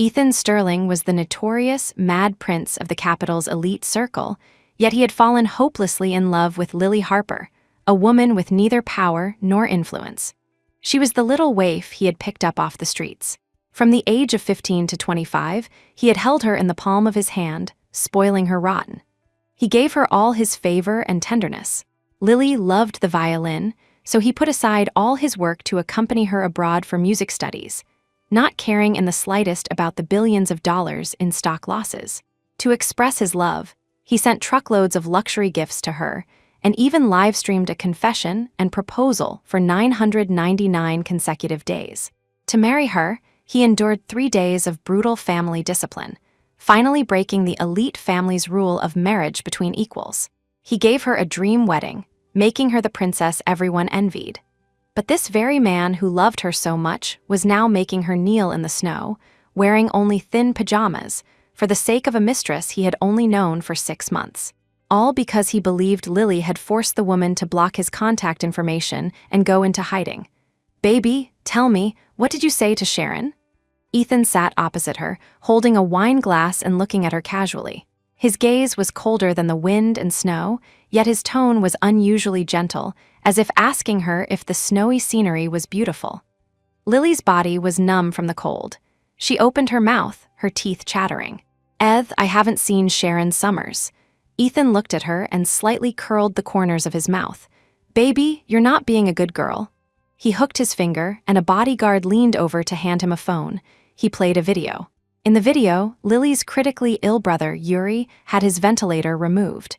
Ethan Sterling was the notorious mad prince of the capital's elite circle, yet he had fallen hopelessly in love with Lily Harper, a woman with neither power nor influence. She was the little waif he had picked up off the streets. From the age of 15 to 25, he had held her in the palm of his hand, spoiling her rotten. He gave her all his favor and tenderness. Lily loved the violin, so he put aside all his work to accompany her abroad for music studies, not caring in the slightest about the billions of dollars in stock losses. To express his love, he sent truckloads of luxury gifts to her, and even live-streamed a confession and proposal for 999 consecutive days. To marry her, he endured 3 days of brutal family discipline, finally breaking the elite family's rule of marriage between equals. He gave her a dream wedding, making her the princess everyone envied. But this very man who loved her so much was now making her kneel in the snow, wearing only thin pajamas, for the sake of a mistress he had only known for 6 months. All because he believed Lily had forced the woman to block his contact information and go into hiding. "Baby, tell me, what did you say to Sharon?" Ethan sat opposite her, holding a wine glass and looking at her casually. His gaze was colder than the wind and snow, yet his tone was unusually gentle, as if asking her if the snowy scenery was beautiful. Lily's body was numb from the cold. She opened her mouth, her teeth chattering. I haven't seen Sharon Summers." Ethan looked at her and slightly curled the corners of his mouth. "Baby, you're not being a good girl." He hooked his finger, and a bodyguard leaned over to hand him a phone. He played a video. In the video, Lily's critically ill brother, Yuri, had his ventilator removed.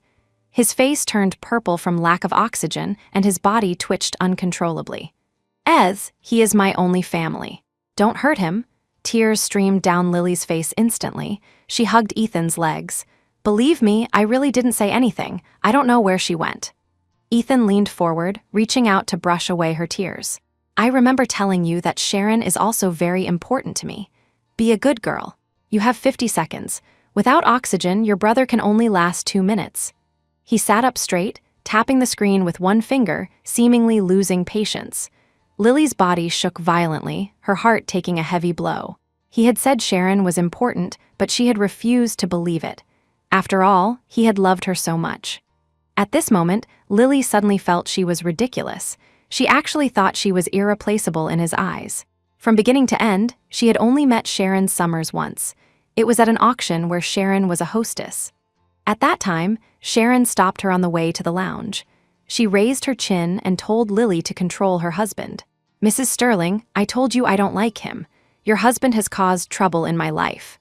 His face turned purple from lack of oxygen, and his body twitched uncontrollably. He is my only family. Don't hurt him." Tears streamed down Lily's face instantly. She hugged Ethan's legs. "Believe me, I really didn't say anything. I don't know where she went." Ethan leaned forward, reaching out to brush away her tears. "I remember telling you that Sharon is also very important to me. Be a good girl. You have 50 seconds. Without oxygen, your brother can only last 2 minutes." He sat up straight, tapping the screen with one finger, seemingly losing patience. Lily's body shook violently, her heart taking a heavy blow. He had said Sharon was important, but she had refused to believe it. After all, he had loved her so much. At this moment, Lily suddenly felt she was ridiculous. She actually thought she was irreplaceable in his eyes. From beginning to end, she had only met Sharon Summers once. It was at an auction where Sharon was a hostess. At that time, Sharon stopped her on the way to the lounge. She raised her chin and told Lily to control her husband. "Mrs. Sterling, I told you I don't like him. Your husband has caused trouble in my life."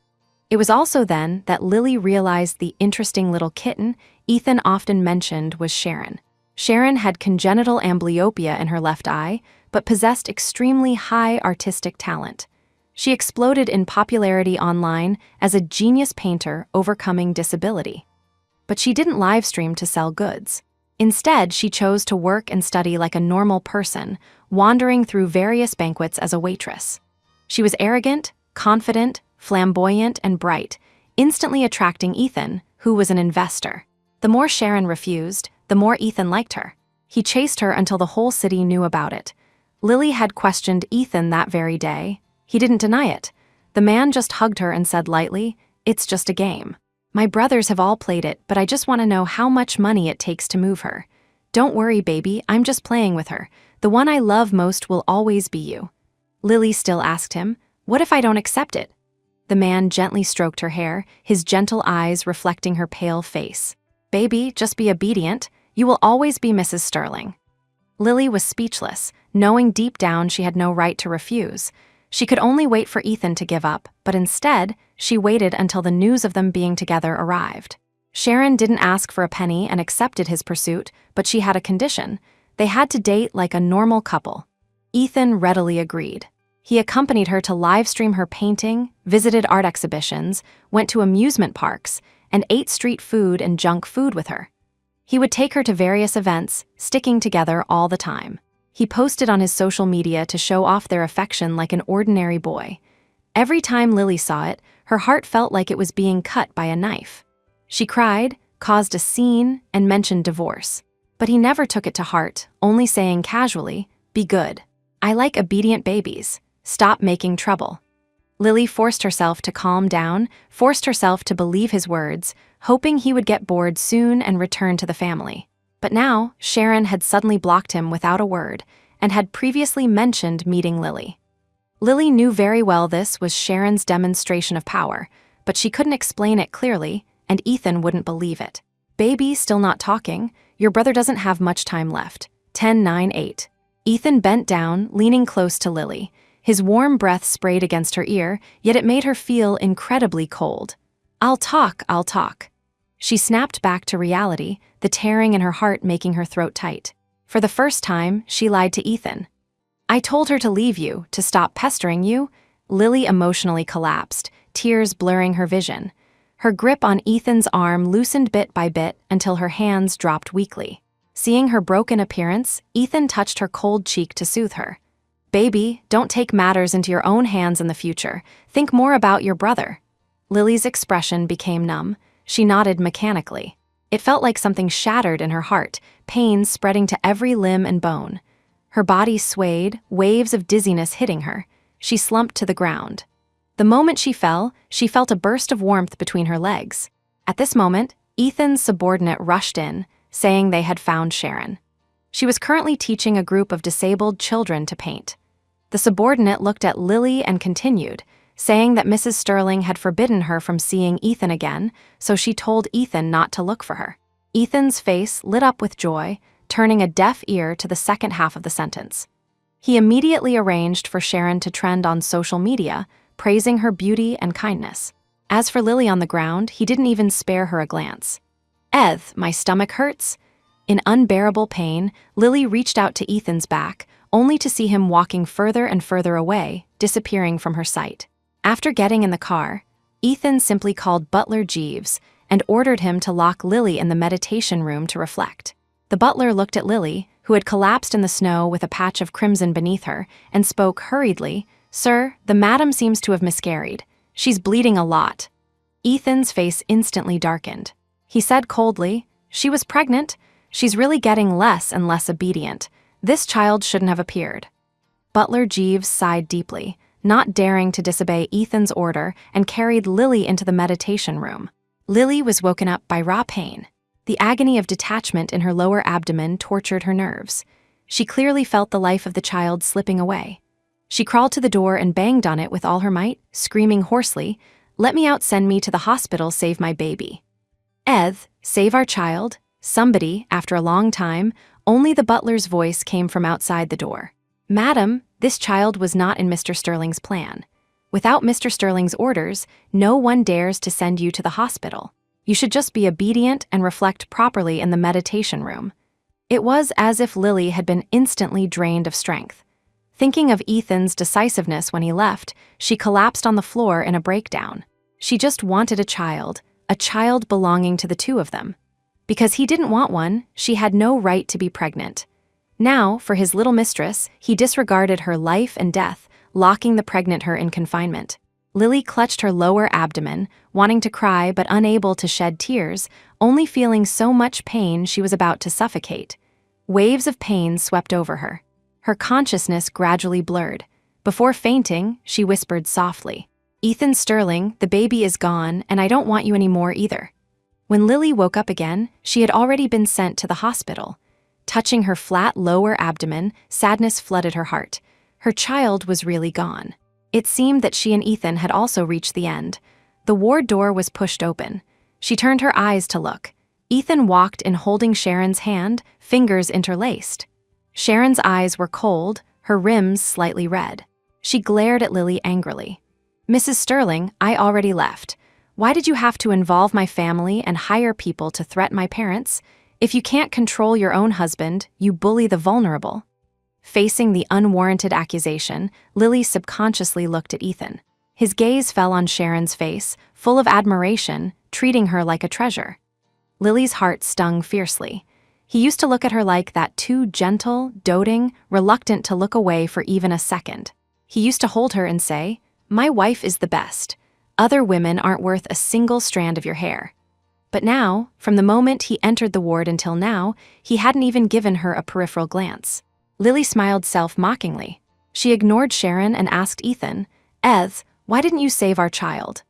It was also then that Lily realized the interesting little kitten Ethan often mentioned was Sharon. Sharon had congenital amblyopia in her left eye, but possessed extremely high artistic talent. She exploded in popularity online as a genius painter overcoming disability. But she didn't livestream to sell goods. Instead, she chose to work and study like a normal person, wandering through various banquets as a waitress. She was arrogant, confident, flamboyant, and bright, instantly attracting Ethan, who was an investor. The more Sharon refused, the more Ethan liked her. He chased her until the whole city knew about it. Lily had questioned Ethan that very day. He didn't deny it. The man just hugged her and said lightly, "It's just a game. My brothers have all played it, but I just want to know how much money it takes to move her. Don't worry, baby, I'm just playing with her. The one I love most will always be you." Lily still asked him, "What if I don't accept it?" The man gently stroked her hair, his gentle eyes reflecting her pale face. "Baby, just be obedient. You will always be Mrs. Sterling." Lily was speechless, knowing deep down she had no right to refuse. She could only wait for Ethan to give up, but instead, she waited until the news of them being together arrived. Sharon didn't ask for a penny and accepted his pursuit, but she had a condition. They had to date like a normal couple. Ethan readily agreed. He accompanied her to livestream her painting, visited art exhibitions, went to amusement parks, and ate street food and junk food with her. He would take her to various events, sticking together all the time. He posted on his social media to show off their affection like an ordinary boy. Every time Lily saw it, her heart felt like it was being cut by a knife. She cried, caused a scene, and mentioned divorce. But he never took it to heart, only saying casually, "Be good. I like obedient babies. Stop making trouble." Lily forced herself to calm down, forced herself to believe his words, hoping he would get bored soon and return to the family. But now, Sharon had suddenly blocked him without a word, and had previously mentioned meeting Lily. Lily knew very well this was Sharon's demonstration of power, but she couldn't explain it clearly, and Ethan wouldn't believe it. "Baby, still not talking? Your brother doesn't have much time left. 10-9-8. Ethan bent down, leaning close to Lily. His warm breath sprayed against her ear, yet it made her feel incredibly cold. I'll talk. She snapped back to reality, the tearing in her heart making her throat tight. For the first time, she lied to Ethan. "I told her to leave you, to stop pestering you." Lily emotionally collapsed, tears blurring her vision. Her grip on Ethan's arm loosened bit by bit until her hands dropped weakly. Seeing her broken appearance, Ethan touched her cold cheek to soothe her. "Baby, don't take matters into your own hands in the future. Think more about your brother." Lily's expression became numb. She nodded mechanically. It felt like something shattered in her heart, pain spreading to every limb and bone. Her body swayed, waves of dizziness hitting her. She slumped to the ground. The moment she fell, she felt a burst of warmth between her legs. At this moment, Ethan's subordinate rushed in, saying they had found Sharon. She was currently teaching a group of disabled children to paint. The subordinate looked at Lily and continued, saying that Mrs. Sterling had forbidden her from seeing Ethan again, so she told Ethan not to look for her. Ethan's face lit up with joy, turning a deaf ear to the second half of the sentence. He immediately arranged for Sharon to trend on social media, praising her beauty and kindness. As for Lily on the ground, he didn't even spare her a glance. My stomach hurts." In unbearable pain, Lily reached out to Ethan's back, only to see him walking further and further away, disappearing from her sight. After getting in the car, Ethan simply called Butler Jeeves and ordered him to lock Lily in the meditation room to reflect. The butler looked at Lily, who had collapsed in the snow with a patch of crimson beneath her, and spoke hurriedly, "Sir, the madam seems to have miscarried. She's bleeding a lot." Ethan's face instantly darkened. He said coldly, "She was pregnant. She's really getting less and less obedient. This child shouldn't have appeared." Butler Jeeves sighed deeply, not daring to disobey Ethan's order, and carried Lily into the meditation room. Lily was woken up by raw pain. The agony of detachment in her lower abdomen tortured her nerves. She clearly felt the life of the child slipping away. She crawled to the door and banged on it with all her might, screaming hoarsely, "Let me out, send me to the hospital, save my baby." Save our child." Somebody, after a long time, only the butler's voice came from outside the door. "Madam, this child was not in Mr. Sterling's plan. Without Mr. Sterling's orders, no one dares to send you to the hospital. You should just be obedient and reflect properly in the meditation room." It was as if Lily had been instantly drained of strength. Thinking of Ethan's decisiveness when he left, she collapsed on the floor in a breakdown. She just wanted a child belonging to the two of them. Because he didn't want one, she had no right to be pregnant. Now, for his little mistress, he disregarded her life and death, locking the pregnant her in confinement. Lily clutched her lower abdomen, wanting to cry but unable to shed tears, only feeling so much pain she was about to suffocate. Waves of pain swept over her. Her consciousness gradually blurred. Before fainting, she whispered softly, "Ethan Sterling, the baby is gone, and I don't want you anymore either." When Lily woke up again, she had already been sent to the hospital. Touching her flat lower abdomen, sadness flooded her heart. Her child was really gone. It seemed that she and Ethan had also reached the end. The ward door was pushed open. She turned her eyes to look. Ethan walked in holding Sharon's hand, fingers interlaced. Sharon's eyes were cold, her rims slightly red. She glared at Lily angrily. "Mrs. Sterling, I already left. Why did you have to involve my family and hire people to threaten my parents? If you can't control your own husband, you bully the vulnerable." Facing the unwarranted accusation, Lily subconsciously looked at Ethan. His gaze fell on Sharon's face, full of admiration, treating her like a treasure. Lily's heart stung fiercely. He used to look at her like that, too gentle, doting, reluctant to look away for even a second. He used to hold her and say, "My wife is the best. Other women aren't worth a single strand of your hair." But now, from the moment he entered the ward until now, he hadn't even given her a peripheral glance. Lily smiled self-mockingly. She ignored Sharon and asked Ethan, Why didn't you save our child?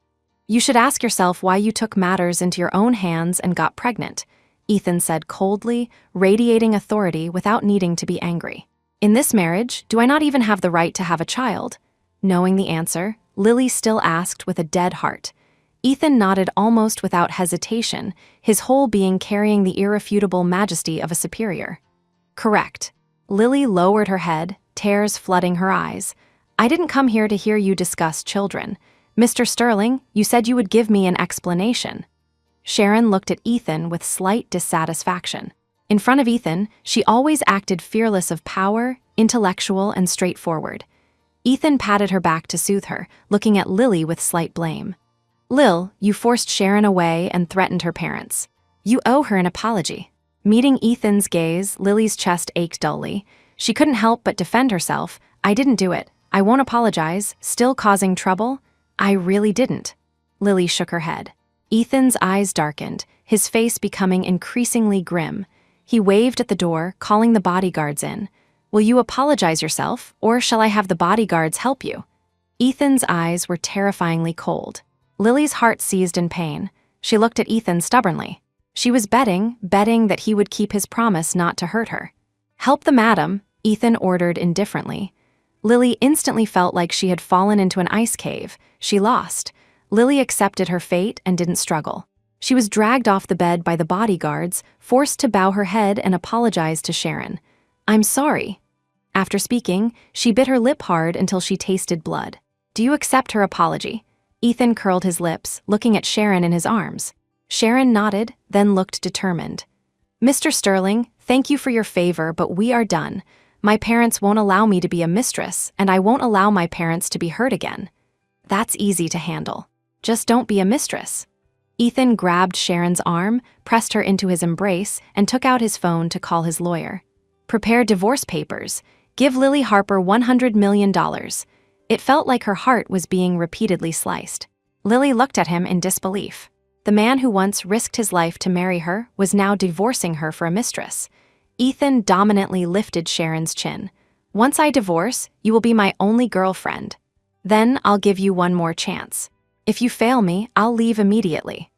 You should ask yourself why you took matters into your own hands and got pregnant, Ethan said coldly, radiating authority without needing to be angry. In this marriage, do I not even have the right to have a child? Knowing the answer, Lily still asked with a dead heart. Ethan nodded almost without hesitation, his whole being carrying the irrefutable majesty of a superior. Correct. Lily lowered her head, tears flooding her eyes. I didn't come here to hear you discuss children. Mr. Sterling, you said you would give me an explanation. Sharon looked at Ethan with slight dissatisfaction. In front of Ethan, she always acted fearless of power, intellectual, and straightforward. Ethan patted her back to soothe her, looking at Lily with slight blame. Lil, you forced Sharon away and threatened her parents. You owe her an apology. Meeting Ethan's gaze, Lily's chest ached dully. She couldn't help but defend herself. I didn't do it. I won't apologize. Still causing trouble? I really didn't. Lily shook her head. Ethan's eyes darkened, his face becoming increasingly grim. He waved at the door, calling the bodyguards in. Will you apologize yourself, or shall I have the bodyguards help you? Ethan's eyes were terrifyingly cold. Lily's heart seized in pain. She looked at Ethan stubbornly. She was betting that he would keep his promise not to hurt her. Help the madam, Ethan ordered indifferently. Lily instantly felt like she had fallen into an ice cave. She lost. Lily accepted her fate and didn't struggle. She was dragged off the bed by the bodyguards, forced to bow her head and apologize to Sharon. I'm sorry. After speaking, she bit her lip hard until she tasted blood. Do you accept her apology? Ethan curled his lips, looking at Sharon in his arms. Sharon nodded, then looked determined. Mr. Sterling, thank you for your favor, but we are done. My parents won't allow me to be a mistress, and I won't allow my parents to be hurt again. That's easy to handle. Just don't be a mistress. Ethan grabbed Sharon's arm, pressed her into his embrace, and took out his phone to call his lawyer. Prepare divorce papers. Give Lily Harper $100 million. It felt like her heart was being repeatedly sliced. Lily looked at him in disbelief. The man who once risked his life to marry her was now divorcing her for a mistress. Ethan dominantly lifted Sharon's chin. Once I divorce, you will be my only girlfriend. Then I'll give you one more chance. If you fail me, I'll leave immediately.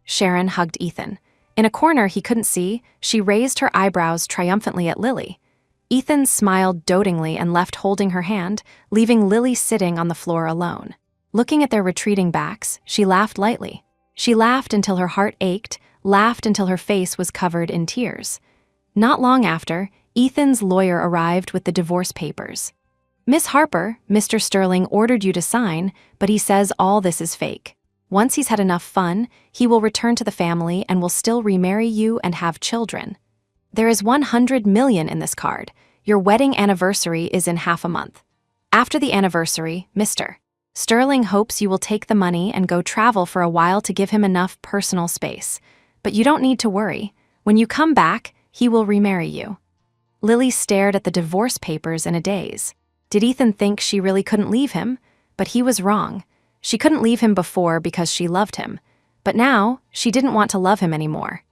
Sharon hugged Ethan. In a corner he couldn't see, she raised her eyebrows triumphantly at Lily. Ethan smiled dotingly and left holding her hand, leaving Lily sitting on the floor alone. Looking at their retreating backs, she laughed lightly. She laughed until her heart ached, laughed until her face was covered in tears. Not long after, Ethan's lawyer arrived with the divorce papers. Miss Harper, Mr. Sterling ordered you to sign, but he says all this is fake. Once he's had enough fun, he will return to the family and will still remarry you and have children. There is $100 million in this card. Your wedding anniversary is in half a month. After the anniversary, Mr. Sterling hopes you will take the money and go travel for a while to give him enough personal space. But you don't need to worry. When you come back, he will remarry you. Lily stared at the divorce papers in a daze. Did Ethan think she really couldn't leave him? But he was wrong. She couldn't leave him before because she loved him. But now, she didn't want to love him anymore.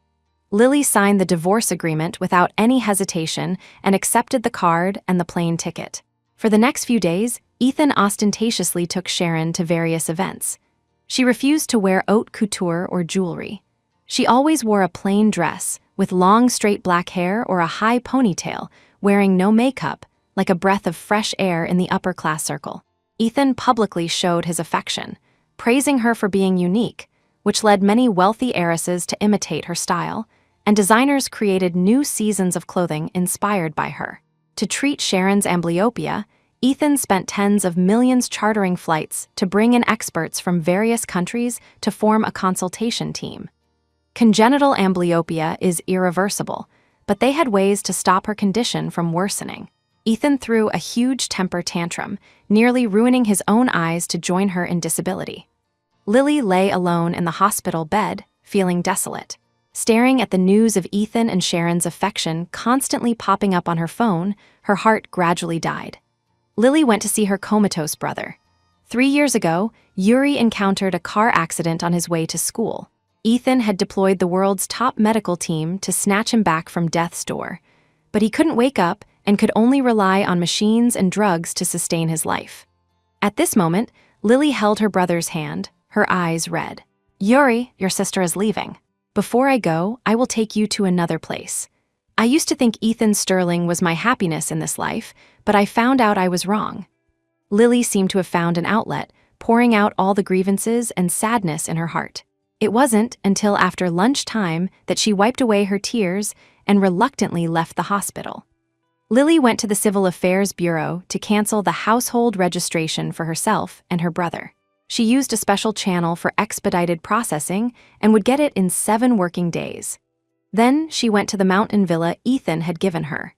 Lily signed the divorce agreement without any hesitation and accepted the card and the plane ticket. For the next few days, Ethan ostentatiously took Sharon to various events. She refused to wear haute couture or jewelry. She always wore a plain dress, with long straight black hair or a high ponytail, wearing no makeup, like a breath of fresh air in the upper-class circle. Ethan publicly showed his affection, praising her for being unique, which led many wealthy heiresses to imitate her style, and designers created new seasons of clothing inspired by her. To treat Sharon's amblyopia, Ethan spent tens of millions chartering flights to bring in experts from various countries to form a consultation team. Congenital amblyopia is irreversible, but they had ways to stop her condition from worsening. Ethan threw a huge temper tantrum, nearly ruining his own eyes to join her in disability. Lily lay alone in the hospital bed, feeling desolate. Staring at the news of Ethan and Sharon's affection constantly popping up on her phone, her heart gradually died. Lily went to see her comatose brother. 3 years ago, Yuri encountered a car accident on his way to school. Ethan had deployed the world's top medical team to snatch him back from death's door, but he couldn't wake up and could only rely on machines and drugs to sustain his life. At this moment, Lily held her brother's hand, her eyes red. "Yuri, your sister is leaving. Before I go, I will take you to another place. I used to think Ethan Sterling was my happiness in this life, but I found out I was wrong." Lily seemed to have found an outlet, pouring out all the grievances and sadness in her heart. It wasn't until after lunchtime that she wiped away her tears and reluctantly left the hospital. Lily went to the Civil Affairs Bureau to cancel the household registration for herself and her brother. She used a special channel for expedited processing and would get it in 7 working days. Then she went to the mountain villa Ethan had given her.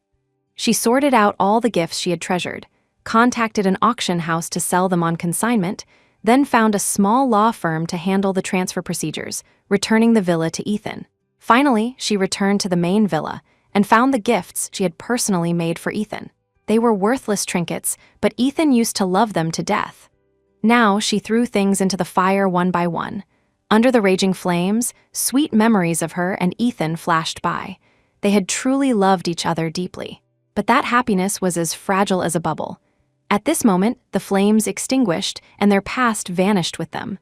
She sorted out all the gifts she had treasured, contacted an auction house to sell them on consignment, then found a small law firm to handle the transfer procedures, returning the villa to Ethan. Finally, she returned to the main villa and found the gifts she had personally made for Ethan. They were worthless trinkets, but Ethan used to love them to death. Now she threw things into the fire one by one. Under the raging flames, sweet memories of her and Ethan flashed by. They had truly loved each other deeply. But that happiness was as fragile as a bubble. At this moment, the flames extinguished and their past vanished with them.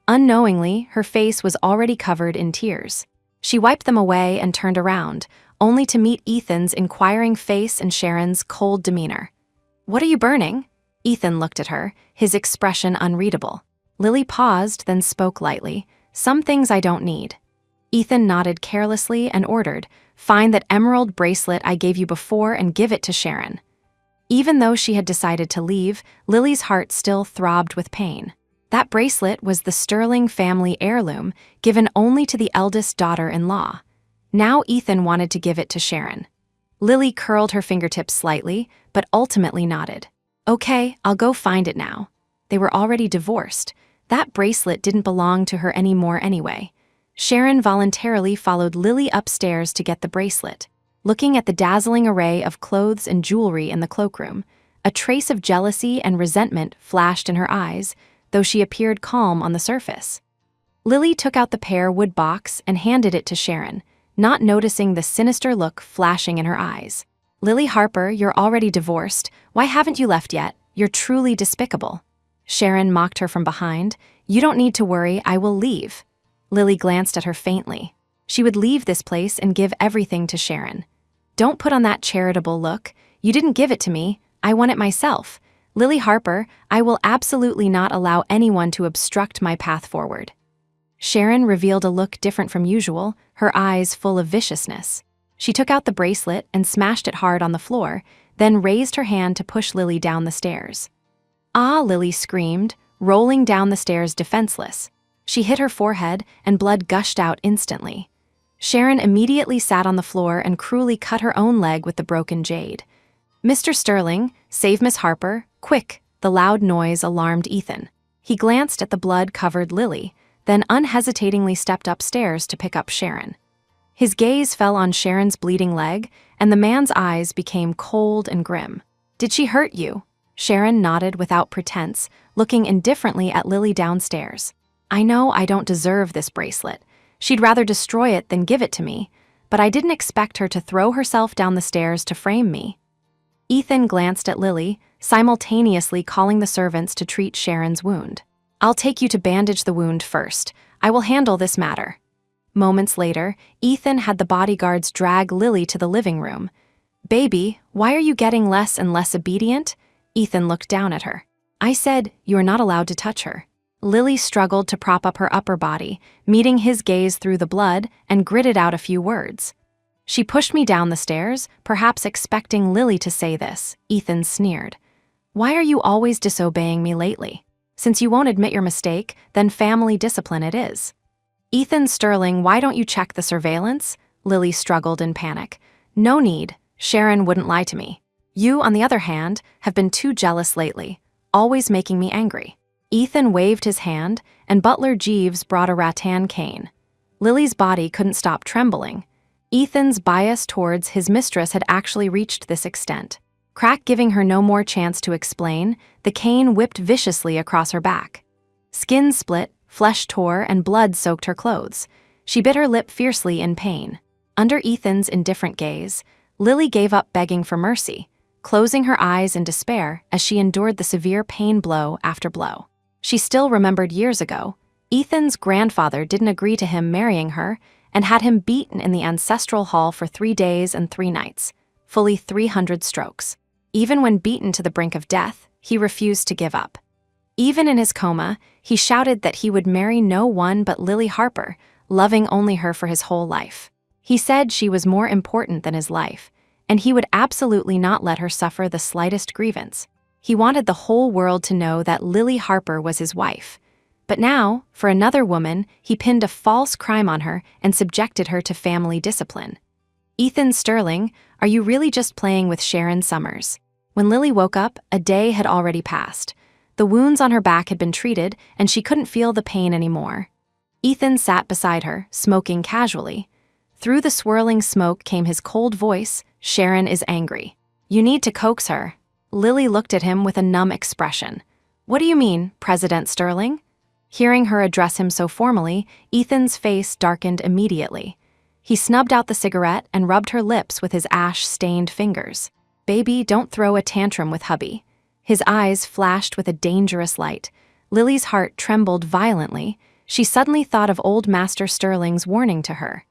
Unknowingly, her face was already covered in tears. She wiped them away and turned around, only to meet Ethan's inquiring face and Sharon's cold demeanor. "What are you burning?" Ethan looked at her, his expression unreadable. Lily paused, then spoke lightly. "Some things I don't need." Ethan nodded carelessly and ordered, "Find that emerald bracelet I gave you before and give it to Sharon." Even though she had decided to leave, Lily's heart still throbbed with pain. That bracelet was the Sterling family heirloom, given only to the eldest daughter-in-law. Now Ethan wanted to give it to Sharon. Lily curled her fingertips slightly, but ultimately nodded. "Okay, I'll go find it now." They were already divorced. That bracelet didn't belong to her anymore anyway. Sharon voluntarily followed Lily upstairs to get the bracelet. Looking at the dazzling array of clothes and jewelry in the cloakroom, a trace of jealousy and resentment flashed in her eyes, though she appeared calm on the surface. Lily took out the pear wood box and handed it to Sharon, not noticing the sinister look flashing in her eyes. "Lily Harper, you're already divorced. Why haven't you left yet? You're truly despicable." Sharon mocked her from behind. "You don't need to worry, I will leave." Lily glanced at her faintly. She would leave this place and give everything to Sharon. "Don't put on that charitable look. You didn't give it to me. I won it myself. Lily Harper, I will absolutely not allow anyone to obstruct my path forward." Sharon revealed a look different from usual, her eyes full of viciousness. She took out the bracelet and smashed it hard on the floor, then raised her hand to push Lily down the stairs. "Ah!" Lily screamed, rolling down the stairs defenseless. She hit her forehead, and blood gushed out instantly. Sharon immediately sat on the floor and cruelly cut her own leg with the broken jade. "Mr. Sterling, save Miss Harper, quick!" The loud noise alarmed Ethan. He glanced at the blood-covered Lily, then unhesitatingly stepped upstairs to pick up Sharon. His gaze fell on Sharon's bleeding leg, and the man's eyes became cold and grim. "Did she hurt you?" Sharon nodded without pretense, looking indifferently at Lily downstairs. "I know I don't deserve this bracelet. She'd rather destroy it than give it to me, but I didn't expect her to throw herself down the stairs to frame me." Ethan glanced at Lily, simultaneously calling the servants to treat Sharon's wound. "I'll take you to bandage the wound first. I will handle this matter." Moments later, Ethan had the bodyguards drag Lily to the living room. "Baby, why are you getting less and less obedient?" Ethan looked down at her. "I said you are not allowed to touch her." Lily struggled to prop up her upper body, meeting his gaze through the blood, and gritted out a few words. "She pushed me down the stairs, perhaps expecting Lily to say this," Ethan sneered. "Why are you always disobeying me lately? Since you won't admit your mistake, then family discipline it is." "Ethan Sterling, why don't you check the surveillance?" Lily struggled in panic. "No need. Sharon wouldn't lie to me. You, on the other hand, have been too jealous lately, always making me angry." Ethan waved his hand, and Butler Jeeves brought a rattan cane. Lily's body couldn't stop trembling. Ethan's bias towards his mistress had actually reached this extent. Crack giving her no more chance to explain, the cane whipped viciously across her back. Skin split, flesh tore, and blood soaked her clothes. She bit her lip fiercely in pain. Under Ethan's indifferent gaze, Lily gave up begging for mercy, closing her eyes in despair as she endured the severe pain blow after blow. She still remembered years ago, Ethan's grandfather didn't agree to him marrying her and had him beaten in the ancestral hall for 3 days and 3 nights, fully 300 strokes. Even when beaten to the brink of death, he refused to give up. Even in his coma, he shouted that he would marry no one but Lily Harper, loving only her for his whole life. He said she was more important than his life, and he would absolutely not let her suffer the slightest grievance. He wanted the whole world to know that Lily Harper was his wife. But now, for another woman, he pinned a false crime on her and subjected her to family discipline. Ethan Sterling, are you really just playing with Sharon Summers? When Lily woke up, a day had already passed. The wounds on her back had been treated, and she couldn't feel the pain anymore. Ethan sat beside her, smoking casually. Through the swirling smoke came his cold voice, "Sharon is angry. You need to coax her." Lily looked at him with a numb expression. "What do you mean, President Sterling?" Hearing her address him so formally, Ethan's face darkened immediately. He snubbed out the cigarette and rubbed her lips with his ash-stained fingers. "Baby, don't throw a tantrum with hubby." His eyes flashed with a dangerous light. Lily's heart trembled violently. She suddenly thought of old Master Sterling's warning to her.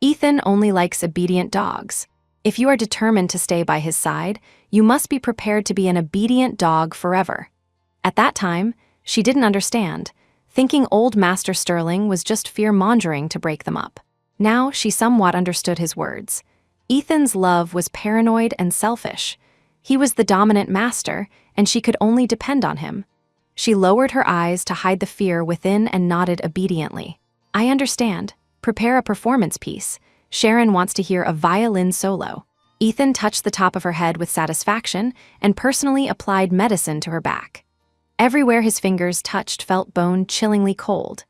Ethan only likes obedient dogs. If you are determined to stay by his side, you must be prepared to be an obedient dog forever. At that time, she didn't understand, thinking old Master Sterling was just fear-mongering to break them up. Now she somewhat understood his words. Ethan's love was paranoid and selfish. He was the dominant master, and she could only depend on him. She lowered her eyes to hide the fear within and nodded obediently. "I understand. Prepare a performance piece. Sharon wants to hear a violin solo." Ethan touched the top of her head with satisfaction and personally applied medicine to her back. Everywhere his fingers touched felt bone chillingly cold.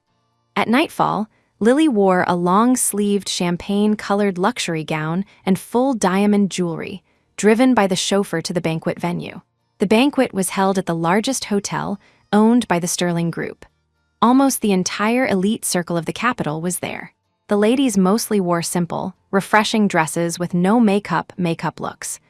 At nightfall, Lily wore a long-sleeved champagne-colored luxury gown and full diamond jewelry, driven by the chauffeur to the banquet venue. The banquet was held at the largest hotel owned by the Sterling Group. Almost the entire elite circle of the capital was there. The ladies mostly wore simple, refreshing dresses with no makeup looks.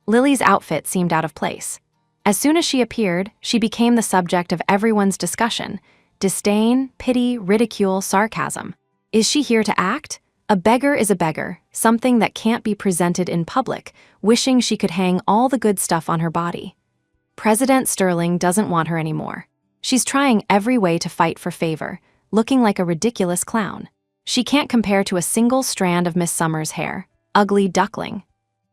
Lily's outfit seemed out of place. As soon as she appeared, she became the subject of everyone's discussion: disdain, pity, ridicule, sarcasm. Is she here to act? A beggar is a beggar, something that can't be presented in public, wishing she could hang all the good stuff on her body. President Sterling doesn't want her anymore. She's trying every way to fight for favor, looking like a ridiculous clown. She can't compare to a single strand of Miss Summers' hair. Ugly duckling.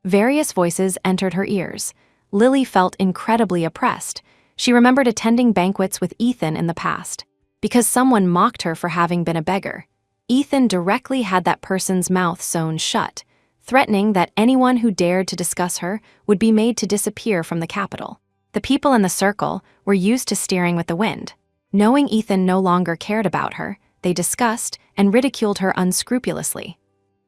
Various voices entered her ears. Lily felt incredibly oppressed. She remembered attending banquets with Ethan in the past. Because someone mocked her for having been a beggar, Ethan directly had that person's mouth sewn shut, threatening that anyone who dared to discuss her would be made to disappear from the capital. The people in the circle were used to steering with the wind. Knowing Ethan no longer cared about her, they discussed and ridiculed her unscrupulously.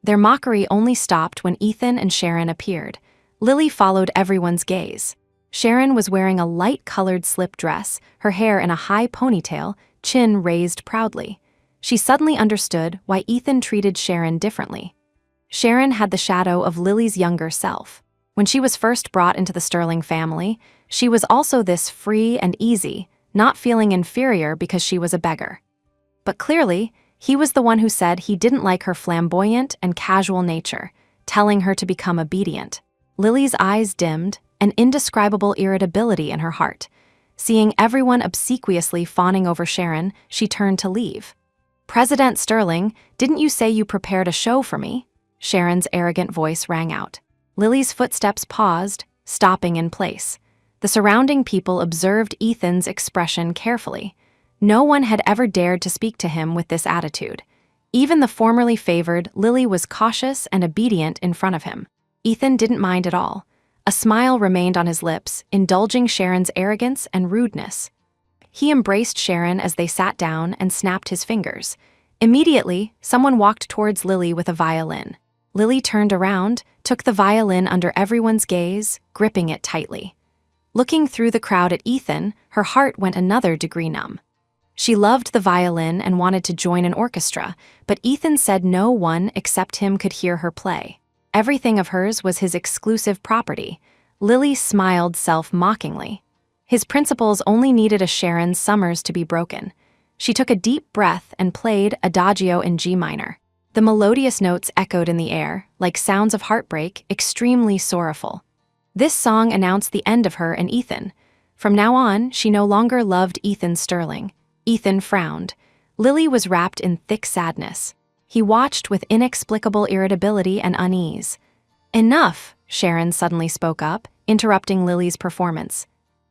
Their mockery only stopped when Ethan and Sharon appeared. Lily followed everyone's gaze. Sharon was wearing a light-colored slip dress, her hair in a high ponytail, chin raised proudly. She suddenly understood why Ethan treated Sharon differently. Sharon had the shadow of Lily's younger self. When she was first brought into the Sterling family, she was also this free and easy, not feeling inferior because she was a beggar. But clearly, he was the one who said he didn't like her flamboyant and casual nature, telling her to become obedient. Lily's eyes dimmed, an indescribable irritability in her heart. Seeing everyone obsequiously fawning over Sharon, she turned to leave. "President Sterling, didn't you say you prepared a show for me?" Sharon's arrogant voice rang out. Lily's footsteps paused, stopping in place. The surrounding people observed Ethan's expression carefully. No one had ever dared to speak to him with this attitude. Even the formerly favored Lily was cautious and obedient in front of him. Ethan didn't mind at all. A smile remained on his lips, indulging Sharon's arrogance and rudeness. He embraced Sharon as they sat down and snapped his fingers. Immediately, someone walked towards Lily with a violin. Lily turned around, took the violin under everyone's gaze, gripping it tightly. Looking through the crowd at Ethan, her heart went another degree numb. She loved the violin and wanted to join an orchestra, but Ethan said no one except him could hear her play. Everything of hers was his exclusive property. Lily smiled self-mockingly. His principles only needed a Sharon Summers to be broken. She took a deep breath and played Adagio in G minor. The melodious notes echoed in the air, like sounds of heartbreak, extremely sorrowful. This song announced the end of her and Ethan. From now on, she no longer loved Ethan Sterling. Ethan frowned. Lily was wrapped in thick sadness. He watched with inexplicable irritability and unease. "Enough," Sharon suddenly spoke up, interrupting Lily's performance.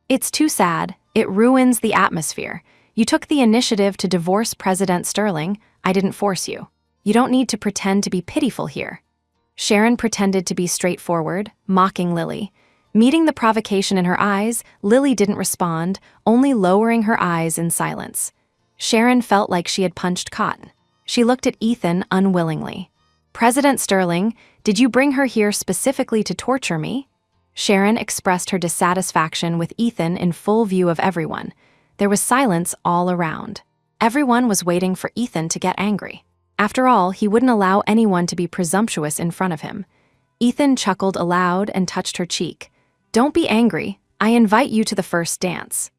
"It's too sad. It ruins the atmosphere. You took the initiative to divorce President Sterling. I didn't force you. You don't need to pretend to be pitiful here." Sharon pretended to be straightforward, mocking Lily. Meeting the provocation in her eyes, Lily didn't respond, only lowering her eyes in silence. Sharon felt like she had punched cotton. She looked at Ethan unwillingly. "President Sterling, did you bring her here specifically to torture me?" Sharon expressed her dissatisfaction with Ethan in full view of everyone. There was silence all around. Everyone was waiting for Ethan to get angry. After all, he wouldn't allow anyone to be presumptuous in front of him. Ethan chuckled aloud and touched her cheek. "Don't be angry. I invite you to the first dance."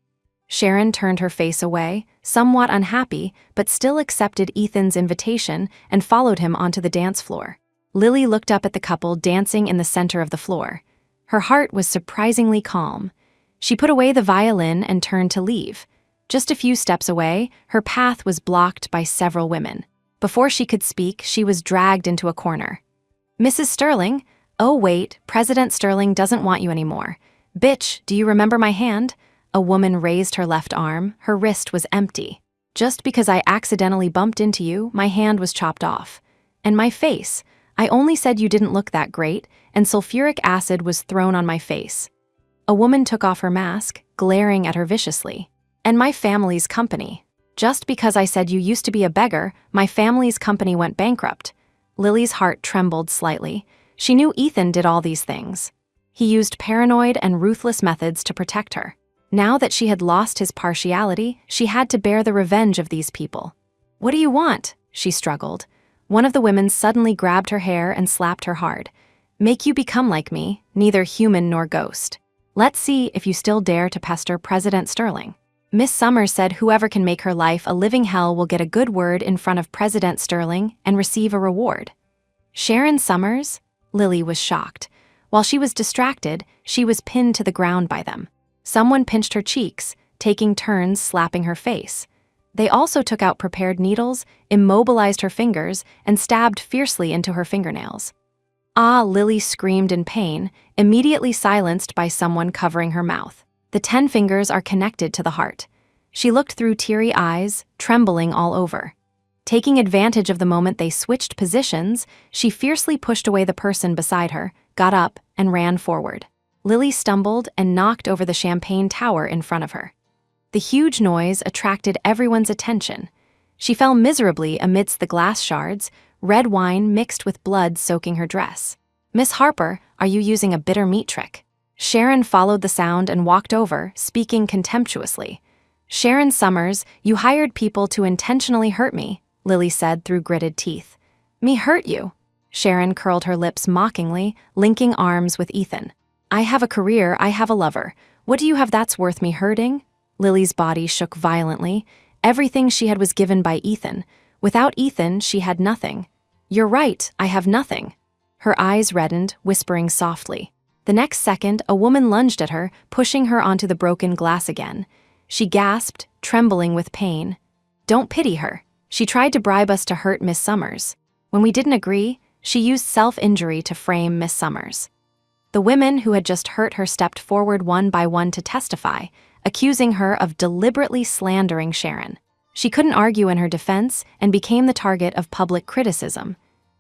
Sharon turned her face away, somewhat unhappy, but still accepted Ethan's invitation and followed him onto the dance floor. Lily looked up at the couple dancing in the center of the floor. Her heart was surprisingly calm. She put away the violin and turned to leave. Just a few steps away, her path was blocked by several women. Before she could speak, she was dragged into a corner. "Mrs. Sterling? Oh wait, President Sterling doesn't want you anymore. Bitch, do you remember my hand?" A woman raised her left arm. Her wrist was empty. "Just because I accidentally bumped into you, my hand was chopped off. And my face. I only said you didn't look that great, and sulfuric acid was thrown on my face." A woman took off her mask, glaring at her viciously. "And my family's company. Just because I said you used to be a beggar, my family's company went bankrupt." Lily's heart trembled slightly. She knew Ethan did all these things. He used paranoid and ruthless methods to protect her. Now that she had lost his partiality, she had to bear the revenge of these people. "What do you want?" she struggled. One of the women suddenly grabbed her hair and slapped her hard. "Make you become like me, neither human nor ghost. Let's see if you still dare to pester President Sterling." Miss Summers said whoever can make her life a living hell will get a good word in front of President Sterling and receive a reward. Sharon Summers? Lily was shocked. While she was distracted, she was pinned to the ground by them. Someone pinched her cheeks, taking turns slapping her face. They also took out prepared needles, immobilized her fingers, and stabbed fiercely into her fingernails. "Ah!" Lily screamed in pain, immediately silenced by someone covering her mouth. The 10 fingers are connected to the heart. She looked through teary eyes, trembling all over. Taking advantage of the moment they switched positions, she fiercely pushed away the person beside her, got up, and ran forward. Lily stumbled and knocked over the champagne tower in front of her. The huge noise attracted everyone's attention. She fell miserably amidst the glass shards, red wine mixed with blood soaking her dress. "Miss Harper, are you using a bitter meat trick?" Sharon followed the sound and walked over, speaking contemptuously. "Sharon Summers, you hired people to intentionally hurt me," Lily said through gritted teeth. "Me hurt you?" Sharon curled her lips mockingly, linking arms with Ethan. "I have a career, I have a lover. What do you have that's worth me hurting?" Lily's body shook violently. Everything she had was given by Ethan. Without Ethan, she had nothing. "You're right, I have nothing." Her eyes reddened, whispering softly. The next second, a woman lunged at her, pushing her onto the broken glass again. She gasped, trembling with pain. "Don't pity her. She tried to bribe us to hurt Miss Summers. When we didn't agree, she used self-injury to frame Miss Summers." The women who had just hurt her stepped forward one by one to testify, accusing her of deliberately slandering Sharon. She couldn't argue in her defense and became the target of public criticism.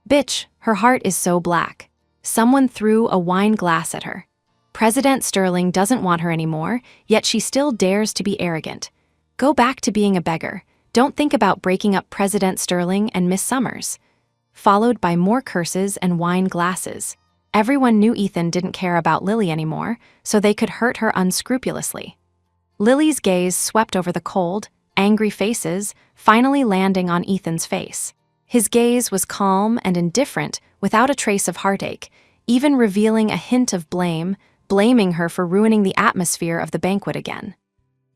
"Bitch, her heart is so black." Someone threw a wine glass at her. President Sterling doesn't want her anymore, yet she still dares to be arrogant. Go back to being a beggar. Don't think about breaking up President Sterling and Miss Summers. Followed by more curses and wine glasses. Everyone knew Ethan didn't care about Lily anymore, so they could hurt her unscrupulously. Lily's gaze swept over the cold, angry faces, finally landing on Ethan's face. His gaze was calm and indifferent, without a trace of heartache, even revealing a hint of blame, blaming her for ruining the atmosphere of the banquet again.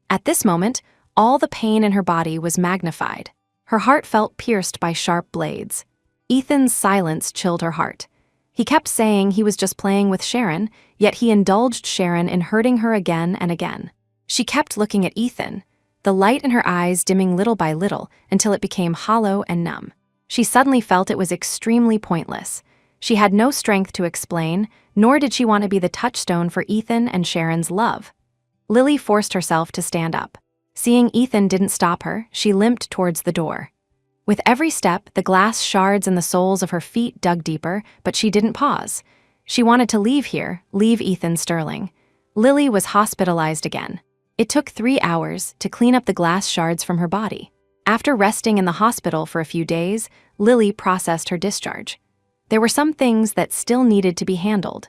At this moment, all the pain in her body was magnified. Her heart felt pierced by sharp blades. Ethan's silence chilled her heart. He kept saying he was just playing with Sharon, yet he indulged Sharon in hurting her again and again. She kept looking at Ethan, the light in her eyes dimming little by little until it became hollow and numb. She suddenly felt it was extremely pointless. She had no strength to explain, nor did she want to be the touchstone for Ethan and Sharon's love. Lily forced herself to stand up. Seeing Ethan didn't stop her, she limped towards the door. With every step, the glass shards in the soles of her feet dug deeper, but she didn't pause. She wanted to leave here, leave Ethan Sterling. Lily was hospitalized again. It took 3 hours to clean up the glass shards from her body. After resting in the hospital for a few days, Lily processed her discharge. There were some things that still needed to be handled.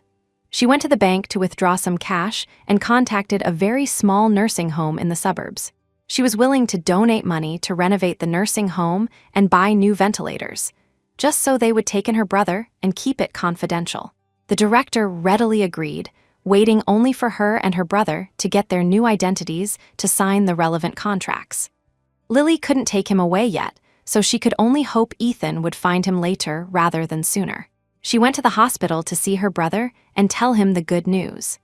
She went to the bank to withdraw some cash and contacted a very small nursing home in the suburbs. She was willing to donate money to renovate the nursing home and buy new ventilators, just so they would take in her brother and keep it confidential. The director readily agreed, waiting only for her and her brother to get their new identities to sign the relevant contracts. Lily couldn't take him away yet, so she could only hope Ethan would find him later rather than sooner. She went to the hospital to see her brother and tell him the good news.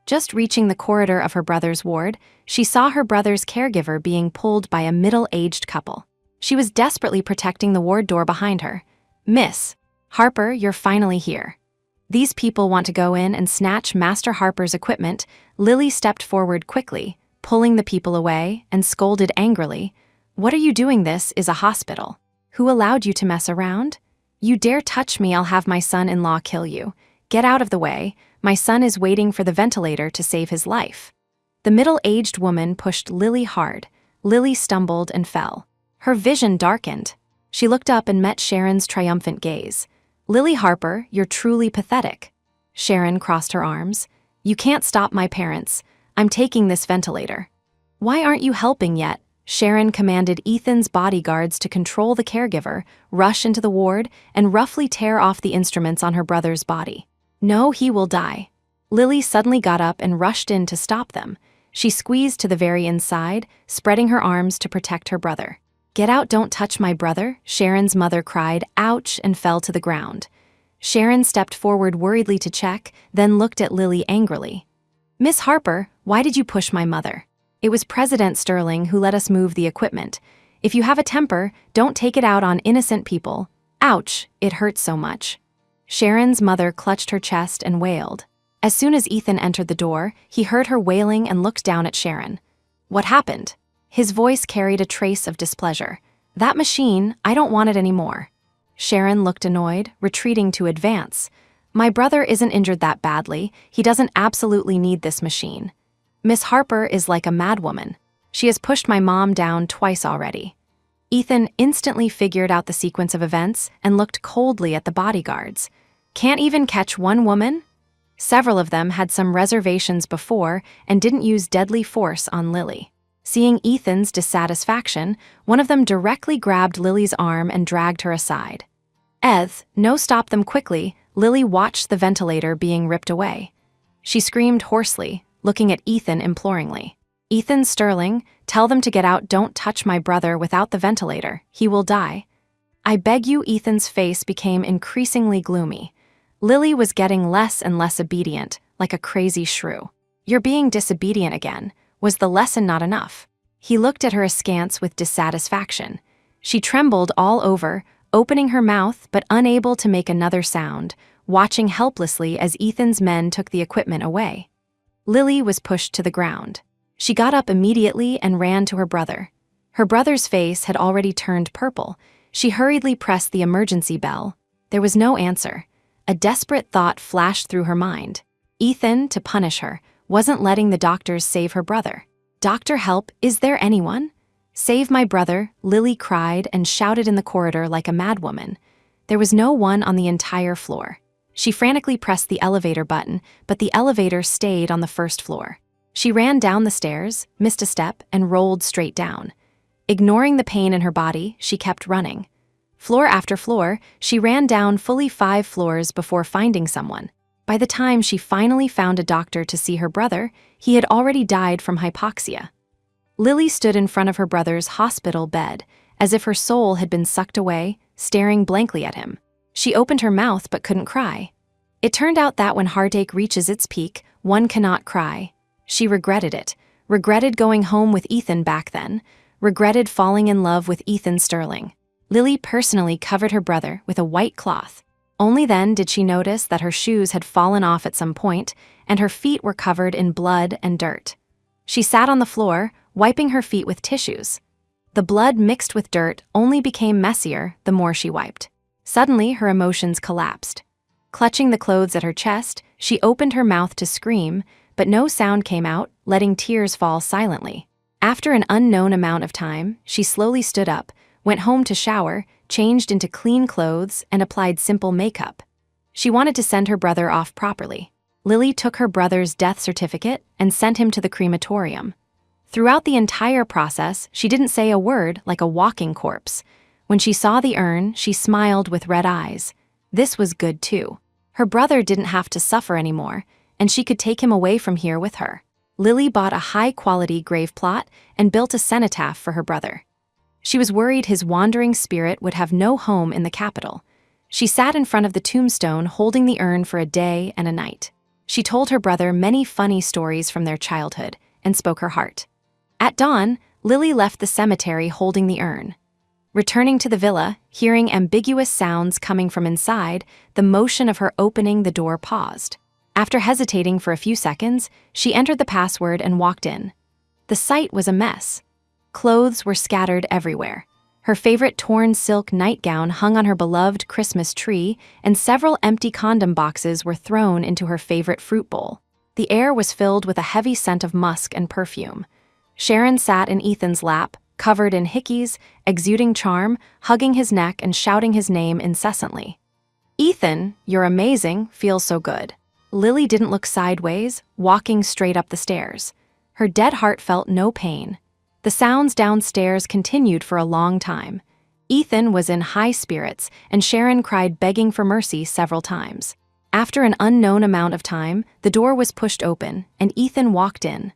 Just reaching the corridor of her brother's ward, she saw her brother's caregiver being pulled by a middle-aged couple. She was desperately protecting the ward door behind her. "Miss Harper, you're finally here. These people want to go in and snatch Master Harper's equipment." Lily stepped forward quickly, pulling the people away, and scolded angrily, "What are you doing? This is a hospital. Who allowed you to mess around? You dare touch me, I'll have my son-in-law kill you. Get out of the way. My son is waiting for the ventilator to save his life." The middle-aged woman pushed Lily hard. Lily stumbled and fell. Her vision darkened. She looked up and met Sharon's triumphant gaze. "Lily Harper, you're truly pathetic." Sharon crossed her arms. "You can't stop my parents. I'm taking this ventilator." "Why aren't you helping yet?" Sharon commanded Ethan's bodyguards to control the caregiver, rush into the ward, and roughly tear off the instruments on her brother's body. "No, he will die." Lily suddenly got up and rushed in to stop them. She squeezed to the very inside, spreading her arms to protect her brother. "Get out, don't touch my brother," Sharon's mother cried, "Ouch," and fell to the ground. Sharon stepped forward worriedly to check, then looked at Lily angrily. "Miss Harper, why did you push my mother? It was President Sterling who let us move the equipment. If you have a temper, don't take it out on innocent people. Ouch, it hurts so much." Sharon's mother clutched her chest and wailed. As soon as Ethan entered the door, he heard her wailing and looked down at Sharon. "What happened?" His voice carried a trace of displeasure. "That machine, I don't want it anymore." Sharon looked annoyed, retreating to advance. "My brother isn't injured that badly. He doesn't absolutely need this machine. Miss Harper is like a madwoman. She has pushed my mom down twice already." Ethan instantly figured out the sequence of events and looked coldly at the bodyguards. "Can't even catch one woman?" Several of them had some reservations before and didn't use deadly force on Lily. Seeing Ethan's dissatisfaction, one of them directly grabbed Lily's arm and dragged her aside. No, stop them quickly." Lily watched the ventilator being ripped away. She screamed hoarsely, looking at Ethan imploringly. "Ethan Sterling, tell them to get out. Don't touch my brother without the ventilator. He will die." "I beg you." Ethan's face became increasingly gloomy. Lily was getting less and less obedient, like a crazy shrew. "You're being disobedient again. Was the lesson not enough?" He looked at her askance with dissatisfaction. She trembled all over, opening her mouth but unable to make another sound, watching helplessly as Ethan's men took the equipment away. Lily was pushed to the ground. She got up immediately and ran to her brother. Her brother's face had already turned purple. She hurriedly pressed the emergency bell. There was no answer. A desperate thought flashed through her mind. Ethan, to punish her, wasn't letting the doctors save her brother. "Doctor, help, is there anyone?" "Save my brother," Lily cried and shouted in the corridor like a madwoman. There was no one on the entire floor. She frantically pressed the elevator button, but the elevator stayed on the first floor. She ran down the stairs, missed a step, and rolled straight down. Ignoring the pain in her body, she kept running. Floor after floor, she ran down fully 5 floors before finding someone. By the time she finally found a doctor to see her brother, he had already died from hypoxia. Lily stood in front of her brother's hospital bed, as if her soul had been sucked away, staring blankly at him. She opened her mouth but couldn't cry. It turned out that when heartache reaches its peak, one cannot cry. She regretted it, regretted going home with Ethan back then, regretted falling in love with Ethan Sterling. Lily personally covered her brother with a white cloth. Only then did she notice that her shoes had fallen off at some point, and her feet were covered in blood and dirt. She sat on the floor, wiping her feet with tissues. The blood mixed with dirt only became messier the more she wiped. Suddenly, her emotions collapsed. Clutching the clothes at her chest, she opened her mouth to scream, but no sound came out, letting tears fall silently. After an unknown amount of time, she slowly stood up, went home to shower, changed into clean clothes, and applied simple makeup. She wanted to send her brother off properly. Lily took her brother's death certificate and sent him to the crematorium. Throughout the entire process, she didn't say a word, like a walking corpse. When she saw the urn, she smiled with red eyes. This was good too. Her brother didn't have to suffer anymore, and she could take him away from here with her. Lily bought a high-quality grave plot and built a cenotaph for her brother. She was worried his wandering spirit would have no home in the capital. She sat in front of the tombstone holding the urn for a day and a night. She told her brother many funny stories from their childhood and spoke her heart. At dawn, Lily left the cemetery holding the urn. Returning to the villa, hearing ambiguous sounds coming from inside, the motion of her opening the door paused. After hesitating for a few seconds, she entered the password and walked in. The sight was a mess. Clothes were scattered everywhere. Her favorite torn silk nightgown hung on her beloved Christmas tree, and several empty condom boxes were thrown into her favorite fruit bowl. The air was filled with a heavy scent of musk and perfume. Sharon sat in Ethan's lap, covered in hickeys, exuding charm, hugging his neck and shouting his name incessantly. "Ethan, you're amazing, feels so good." Lily didn't look sideways, walking straight up the stairs. Her dead heart felt no pain. The sounds downstairs continued for a long time. Ethan was in high spirits, and Sharon cried begging for mercy several times. After an unknown amount of time, the door was pushed open, and Ethan walked in.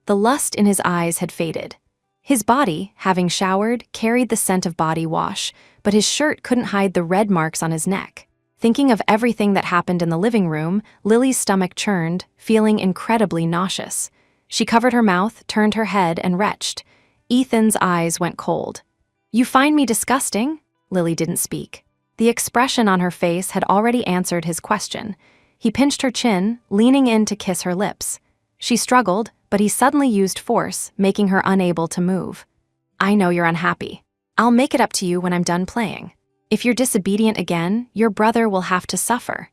The lust in his eyes had faded. His body, having showered, carried the scent of body wash, but his shirt couldn't hide the red marks on his neck. Thinking of everything that happened in the living room, Lily's stomach churned, feeling incredibly nauseous. She covered her mouth, turned her head, and retched. Ethan's eyes went cold. "You find me disgusting?" Lily didn't speak. The expression on her face had already answered his question. He pinched her chin, leaning in to kiss her lips. She struggled, but he suddenly used force, making her unable to move. "I know you're unhappy. I'll make it up to you when I'm done playing. If you're disobedient again, your brother will have to suffer."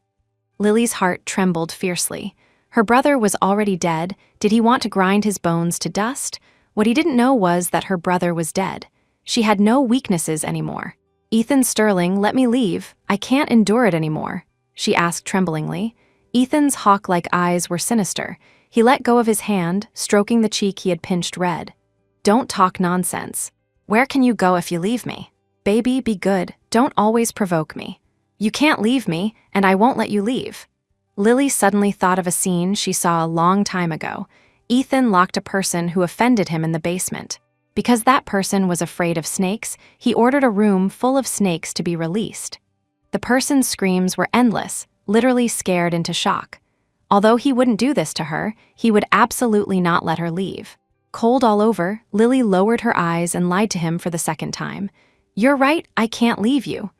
Lily's heart trembled fiercely. Her brother was already dead. Did he want to grind his bones to dust? What he didn't know was that her brother was dead. She had no weaknesses anymore. "Ethan Sterling, let me leave. I can't endure it anymore," she asked tremblingly. Ethan's hawk-like eyes were sinister. He let go of his hand, stroking the cheek he had pinched red. "Don't talk nonsense. Where can you go if you leave me? Baby, be good. Don't always provoke me. You can't leave me, and I won't let you leave." Lily suddenly thought of a scene she saw a long time ago. Ethan locked a person who offended him in the basement. Because that person was afraid of snakes, he ordered a room full of snakes to be released. The person's screams were endless, literally scared into shock. Although he wouldn't do this to her, he would absolutely not let her leave. Cold all over, Lily lowered her eyes and lied to him for the second time. "You're right, I can't leave you."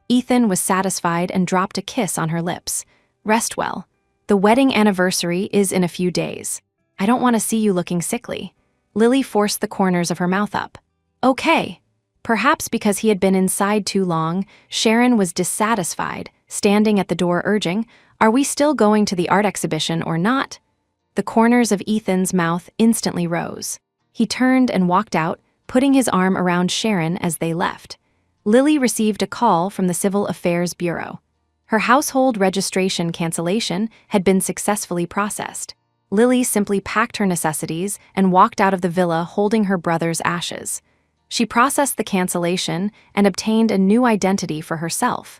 Ethan was satisfied and dropped a kiss on her lips. "Rest well. The wedding anniversary is in a few days. I don't want to see you looking sickly." Lily forced the corners of her mouth up. "Okay." Perhaps because he had been inside too long, Sharon was dissatisfied, standing at the door urging, "Are we still going to the art exhibition or not?" The corners of Ethan's mouth instantly rose. He turned and walked out, putting his arm around Sharon as they left. Lily received a call from the Civil Affairs Bureau. Her household registration cancellation had been successfully processed. Lily simply packed her necessities and walked out of the villa holding her brother's ashes. She processed the cancellation and obtained a new identity for herself.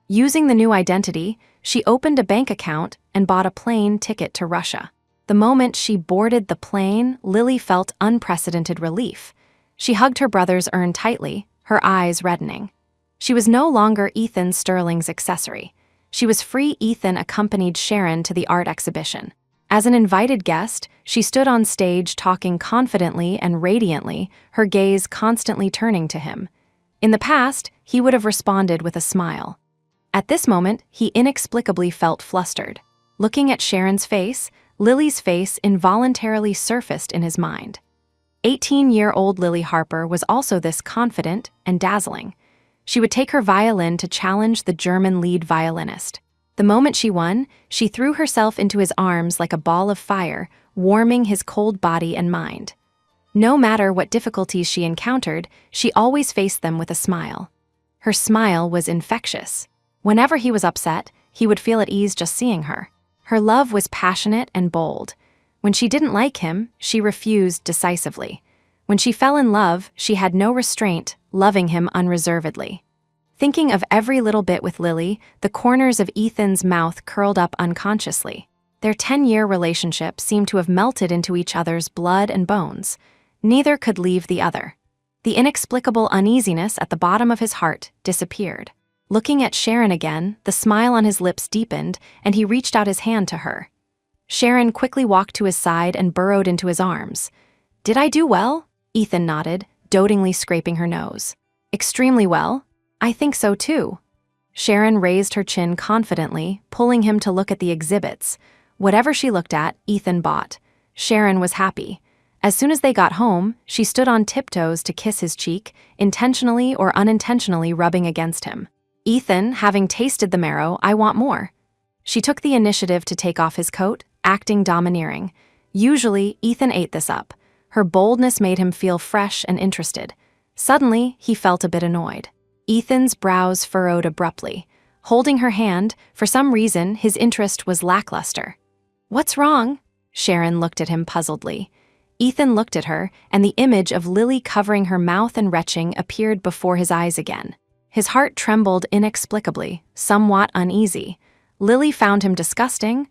Using the new identity, she opened a bank account and bought a plane ticket to Russia. The moment she boarded the plane, Lily felt unprecedented relief. She hugged her brother's urn tightly, her eyes reddening. She was no longer Ethan Sterling's accessory. She was free. Ethan accompanied Sharon to the art exhibition. As an invited guest, she stood on stage talking confidently and radiantly, her gaze constantly turning to him. In the past, he would have responded with a smile. At this moment, he inexplicably felt flustered. Looking at Sharon's face, Lily's face involuntarily surfaced in his mind. 18-year-old Lily Harper was also this confident and dazzling. She would take her violin to challenge the German lead violinist. The moment she won, she threw herself into his arms like a ball of fire, warming his cold body and mind. No matter what difficulties she encountered, she always faced them with a smile. Her smile was infectious. Whenever he was upset, he would feel at ease just seeing her. Her love was passionate and bold. When she didn't like him, she refused decisively. When she fell in love, she had no restraint, loving him unreservedly. Thinking of every little bit with Lily, the corners of Ethan's mouth curled up unconsciously. Their 10-year relationship seemed to have melted into each other's blood and bones. Neither could leave the other. The inexplicable uneasiness at the bottom of his heart disappeared. Looking at Sharon again, the smile on his lips deepened, and he reached out his hand to her. Sharon quickly walked to his side and burrowed into his arms. "Did I do well?" Ethan nodded, dotingly scraping her nose. "Extremely well. I think so too." Sharon raised her chin confidently, pulling him to look at the exhibits. Whatever she looked at, Ethan bought. Sharon was happy. As soon as they got home, she stood on tiptoes to kiss his cheek, intentionally or unintentionally rubbing against him. "Ethan, having tasted the marrow, I want more." She took the initiative to take off his coat, acting domineering. Usually, Ethan ate this up. Her boldness made him feel fresh and interested. Suddenly, he felt a bit annoyed. Ethan's brows furrowed abruptly. Holding her hand, for some reason, his interest was lackluster. "What's wrong?" Sharon looked at him puzzledly. Ethan looked at her, and the image of Lily covering her mouth and retching appeared before his eyes again. His heart trembled inexplicably, somewhat uneasy. Lily found him disgusting.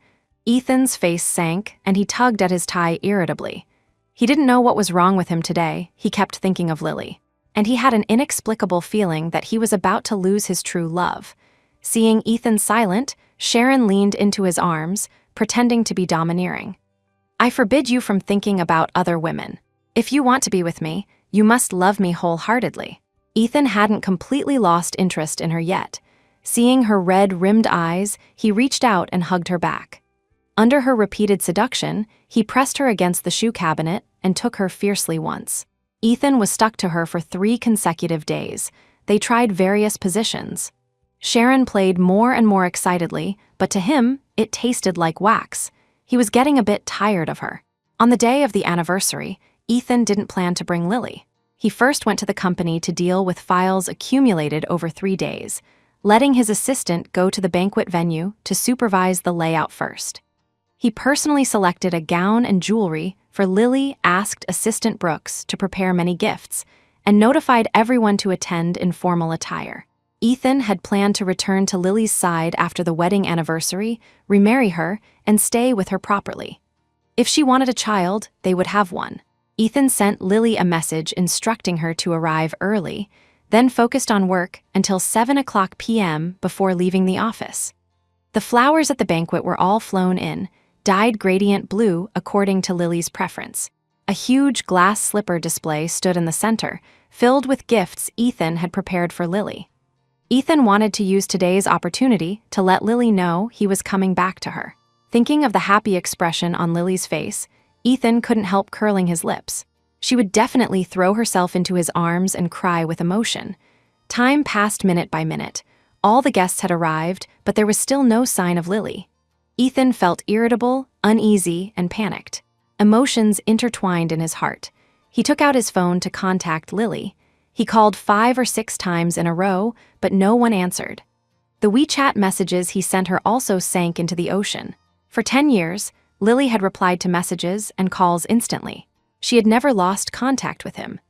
Ethan's face sank, and he tugged at his tie irritably. He didn't know what was wrong with him today. He kept thinking of Lily. And he had an inexplicable feeling that he was about to lose his true love. Seeing Ethan silent, Sharon leaned into his arms, pretending to be domineering. "I forbid you from thinking about other women. If you want to be with me, you must love me wholeheartedly." Ethan hadn't completely lost interest in her yet. Seeing her red-rimmed eyes, he reached out and hugged her back. Under her repeated seduction, he pressed her against the shoe cabinet and took her fiercely once. Ethan was stuck to her for 3 consecutive days. They tried various positions. Sharon played more and more excitedly, but to him, it tasted like wax. He was getting a bit tired of her. On the day of the anniversary, Ethan didn't plan to bring Lily. He first went to the company to deal with files accumulated over 3 days, letting his assistant go to the banquet venue to supervise the layout first. He personally selected a gown and jewelry for Lily, asked Assistant Brooks to prepare many gifts, and notified everyone to attend in formal attire. Ethan had planned to return to Lily's side after the wedding anniversary, remarry her, and stay with her properly. If she wanted a child, they would have one. Ethan sent Lily a message instructing her to arrive early, then focused on work until 7:00 p.m. before leaving the office. The flowers at the banquet were all flown in, dyed gradient blue according to Lily's preference. A huge glass slipper display stood in the center, filled with gifts Ethan had prepared for Lily. Ethan wanted to use today's opportunity to let Lily know he was coming back to her. Thinking of the happy expression on Lily's face, Ethan couldn't help curling his lips. She would definitely throw herself into his arms and cry with emotion. Time passed minute by minute. All the guests had arrived, but there was still no sign of Lily. Ethan felt irritable, uneasy, and panicked. Emotions intertwined in his heart. He took out his phone to contact Lily. He called 5 or 6 times in a row, but no one answered. The WeChat messages he sent her also sank into the ocean. For 10 years, Lily had replied to messages and calls instantly. She had never lost contact with him.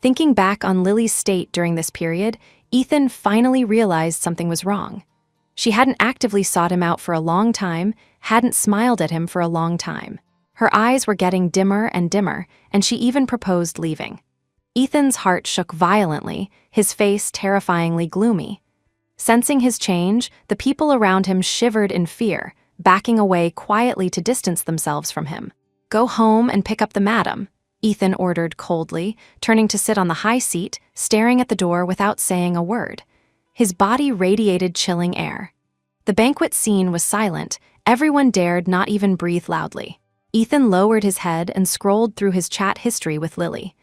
Thinking back on Lily's state during this period, Ethan finally realized something was wrong. She hadn't actively sought him out for a long time, hadn't smiled at him for a long time. Her eyes were getting dimmer and dimmer, and she even proposed leaving. Ethan's heart shook violently, his face terrifyingly gloomy. Sensing his change, the people around him shivered in fear, backing away quietly to distance themselves from him. "Go home and pick up the madam," Ethan ordered coldly, turning to sit on the high seat, staring at the door without saying a word. His body radiated chilling air. The banquet scene was silent, everyone dared not even breathe loudly. Ethan lowered his head and scrolled through his chat history with Lily.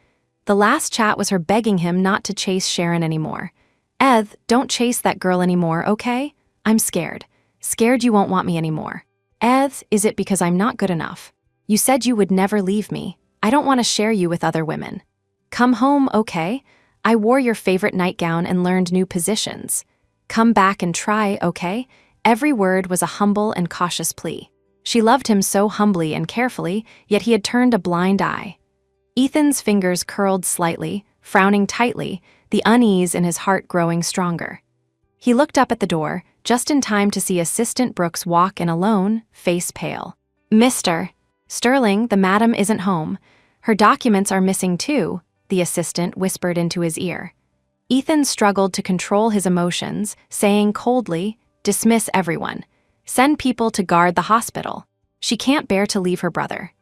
The last chat was her begging him not to chase Sharon anymore. "Eth, don't chase that girl anymore, okay? I'm scared. Scared you won't want me anymore. Eth, is it because I'm not good enough? You said you would never leave me. I don't want to share you with other women. Come home, okay? I wore your favorite nightgown and learned new positions. Come back and try, okay?" Every word was a humble and cautious plea. She loved him so humbly and carefully, yet he had turned a blind eye. Ethan's fingers curled slightly, frowning tightly, the unease in his heart growing stronger. He looked up at the door, just in time to see Assistant Brooks walk in alone, face pale. "Mr. Sterling, the madam isn't home. Her documents are missing too," the assistant whispered into his ear. Ethan struggled to control his emotions, saying coldly, "Dismiss everyone. Send people to guard the hospital. She can't bear to leave her brother."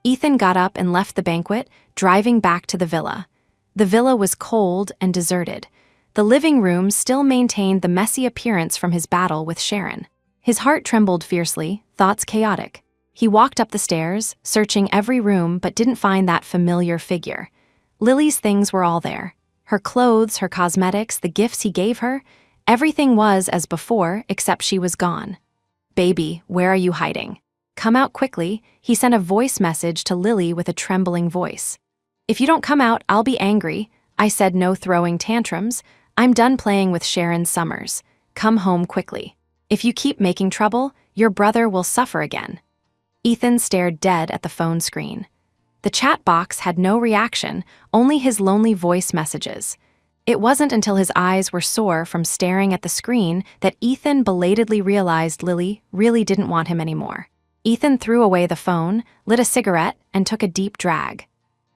Ethan got up and left the banquet, driving back to the villa. The villa was cold and deserted. The living room still maintained the messy appearance from his battle with Sharon. His heart trembled fiercely, thoughts chaotic. He walked up the stairs, searching every room but didn't find that familiar figure. Lily's things were all there. Her clothes, her cosmetics, the gifts he gave her, everything was as before except she was gone. "Baby, where are you hiding? Come out quickly," he sent a voice message to Lily with a trembling voice. "If you don't come out, I'll be angry. I said no throwing tantrums. I'm done playing with Sharon Summers. Come home quickly. If you keep making trouble, your brother will suffer again." Ethan stared dead at the phone screen. The chat box had no reaction, only his lonely voice messages. It wasn't until his eyes were sore from staring at the screen that Ethan belatedly realized Lily really didn't want him anymore. Ethan threw away the phone, lit a cigarette, and took a deep drag.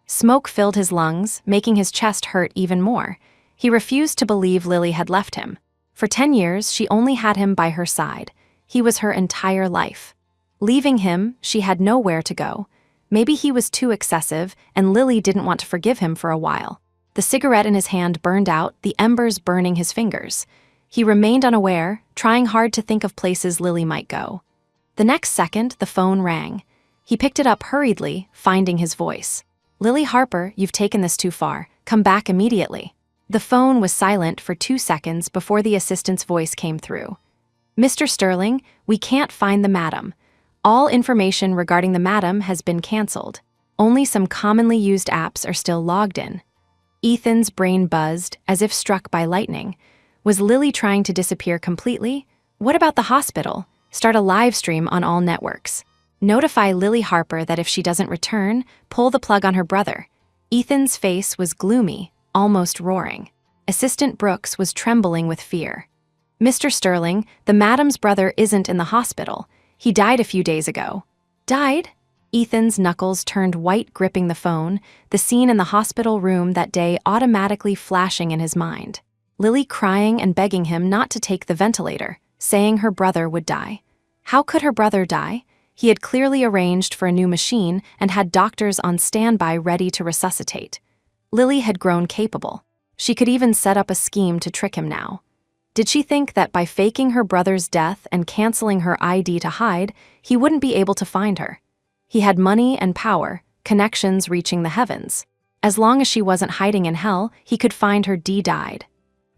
Smoke filled his lungs, making his chest hurt even more. He refused to believe Lily had left him. For 10 years, she only had him by her side. He was her entire life. Leaving him, she had nowhere to go. Maybe he was too excessive, and Lily didn't want to forgive him for a while. The cigarette in his hand burned out, the embers burning his fingers. He remained unaware, trying hard to think of places Lily might go. The next second, the phone rang. He picked it up hurriedly, finding his voice. "Lily Harper, you've taken this too far. Come back immediately." The phone was silent for 2 seconds before the assistant's voice came through. "Mr. Sterling, we can't find the madam. All information regarding the madam has been canceled. Only some commonly used apps are still logged in." Ethan's brain buzzed, as if struck by lightning. Was Lily trying to disappear completely? What about the hospital? Start a live stream on all networks. Notify Lily Harper that if she doesn't return, pull the plug on her brother. Ethan's face was gloomy, almost roaring. Assistant Brooks was trembling with fear. "Mr. Sterling, the madam's brother isn't in the hospital. He died a few days ago." "Died?" Ethan's knuckles turned white gripping the phone, the scene in the hospital room that day automatically flashing in his mind. Lily crying and begging him not to take the ventilator, saying her brother would die. How could her brother die? He had clearly arranged for a new machine and had doctors on standby ready to resuscitate. Lily had grown capable. She could even set up a scheme to trick him now. Did she think that by faking her brother's death and canceling her ID to hide, he wouldn't be able to find her? He had money and power, connections reaching the heavens. As long as she wasn't hiding in hell, he could find her D-died.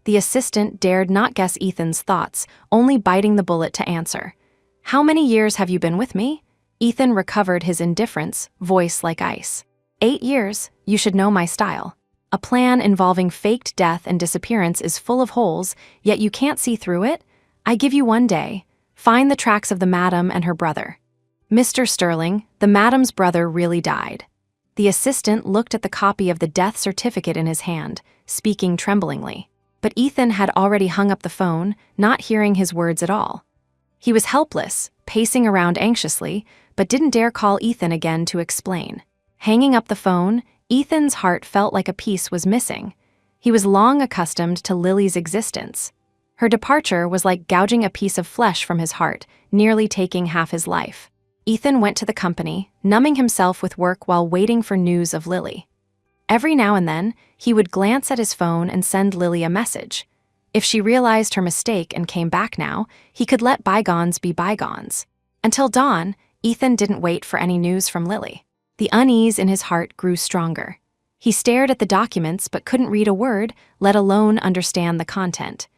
The assistant dared not guess Ethan's thoughts, only biting the bullet to answer. "How many years have you been with me?" Ethan recovered his indifference, voice like ice. 8 years, you should know my style. A plan involving faked death and disappearance is full of holes, yet you can't see through it? I give you 1 day. Find the tracks of the madam and her brother. "Mr. Sterling, the madam's brother really died." The assistant looked at the copy of the death certificate in his hand, speaking tremblingly. but Ethan had already hung up the phone, not hearing his words at all. He was helpless, pacing around anxiously, but didn't dare call Ethan again to explain. Hanging up the phone, Ethan's heart felt like a piece was missing. He was long accustomed to Lily's existence. Her departure was like gouging a piece of flesh from his heart, nearly taking half his life. Ethan went to the company, numbing himself with work while waiting for news of Lily. Every now and then, he would glance at his phone and send Lily a message. If she realized her mistake and came back now, he could let bygones be bygones. Until dawn, Ethan didn't wait for any news from Lily. The unease in his heart grew stronger. He stared at the documents but couldn't read a word, let alone understand the content.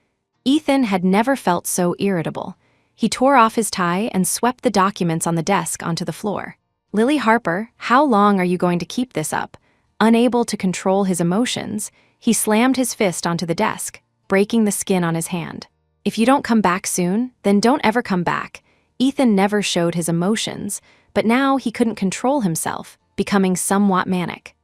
Ethan had never felt so irritable. He tore off his tie and swept the documents on the desk onto the floor. Lily Harper, how long are you going to keep this up? Unable to control his emotions, he slammed his fist onto the desk, breaking the skin on his hand. If you don't come back soon, then don't ever come back. Ethan never showed his emotions, but now he couldn't control himself, becoming somewhat manic.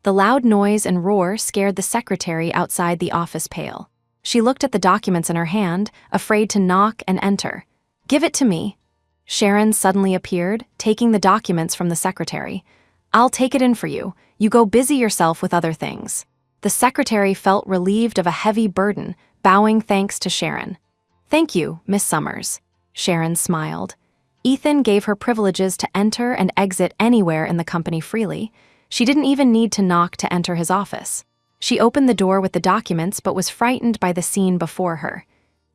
The loud noise and roar scared the secretary outside the office pale. She looked at the documents in her hand, afraid to knock and enter. "Give it to me." Sharon suddenly appeared, taking the documents from the secretary. "I'll take it in for you. You go busy yourself with other things." The secretary felt relieved of a heavy burden, bowing thanks to Sharon. "Thank you, Miss Summers." Sharon smiled. Ethan gave her privileges to enter and exit anywhere in the company freely. She didn't even need to knock to enter his office. She opened the door with the documents but was frightened by the scene before her.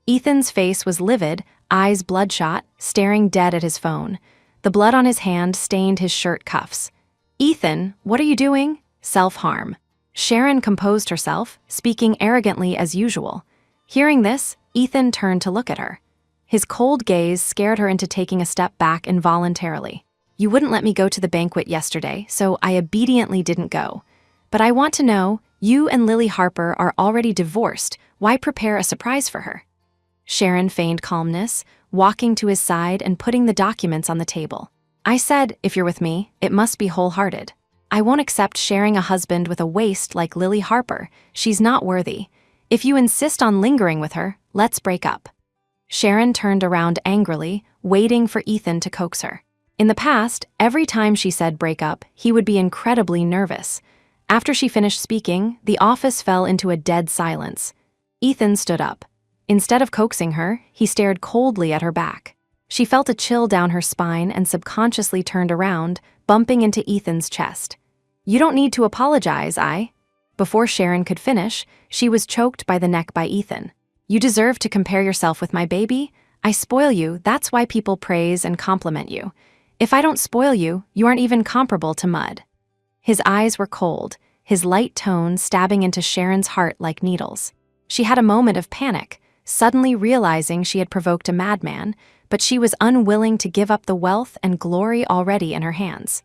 Ethan's face was livid, eyes bloodshot, staring dead at his phone. The blood on his hand stained his shirt cuffs. "Ethan, what are you doing?" "Self-harm." Sharon composed herself, speaking arrogantly as usual. Hearing this, Ethan turned to look at her. His cold gaze scared her into taking a step back involuntarily. "You wouldn't let me go to the banquet yesterday, so I obediently didn't go. But I want to know, you and Lily Harper are already divorced. Why prepare a surprise for her?" Sharon feigned calmness, walking to his side and putting the documents on the table. "I said, if you're with me, it must be wholehearted. I won't accept sharing a husband with a waste like Lily Harper. She's not worthy. If you insist on lingering with her, let's break up." Sharon turned around angrily, waiting for Ethan to coax her. In the past, every time she said break up, he would be incredibly nervous. After she finished speaking, the office fell into a dead silence. Ethan stood up. Instead of coaxing her, he stared coldly at her back. She felt a chill down her spine and subconsciously turned around, bumping into Ethan's chest. "You don't need to apologize, Before Sharon could finish, she was choked by the neck by Ethan. "You deserve to compare yourself with my baby? I spoil you, that's why people praise and compliment you. If I don't spoil you, you aren't even comparable to mud." His eyes were cold, his light tone stabbing into Sharon's heart like needles. She had a moment of panic, suddenly realizing she had provoked a madman, but she was unwilling to give up the wealth and glory already in her hands.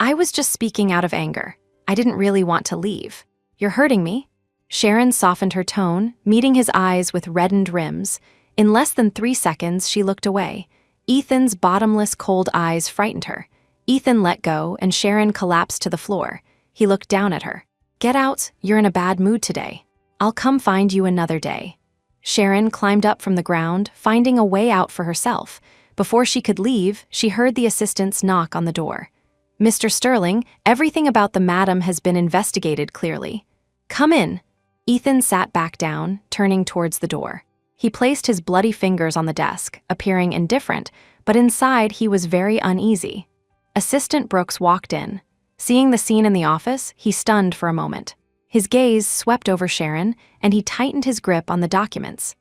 "I was just speaking out of anger. I didn't really want to leave. You're hurting me." Sharon softened her tone, meeting his eyes with reddened rims. In less than 3 seconds, she looked away. Ethan's bottomless, cold eyes frightened her. Ethan let go, and Sharon collapsed to the floor. He looked down at her. "Get out, you're in a bad mood today. I'll come find you another day." Sharon climbed up from the ground, finding a way out for herself. Before she could leave, she heard the assistant's knock on the door. "Mr. Sterling, everything about the madam has been investigated clearly." "Come in." Ethan sat back down, turning towards the door. He placed his bloody fingers on the desk, appearing indifferent, but inside he was very uneasy. Assistant Brooks walked in. Seeing the scene in the office, he stunned for a moment. His gaze swept over Sharon, and he tightened his grip on the documents.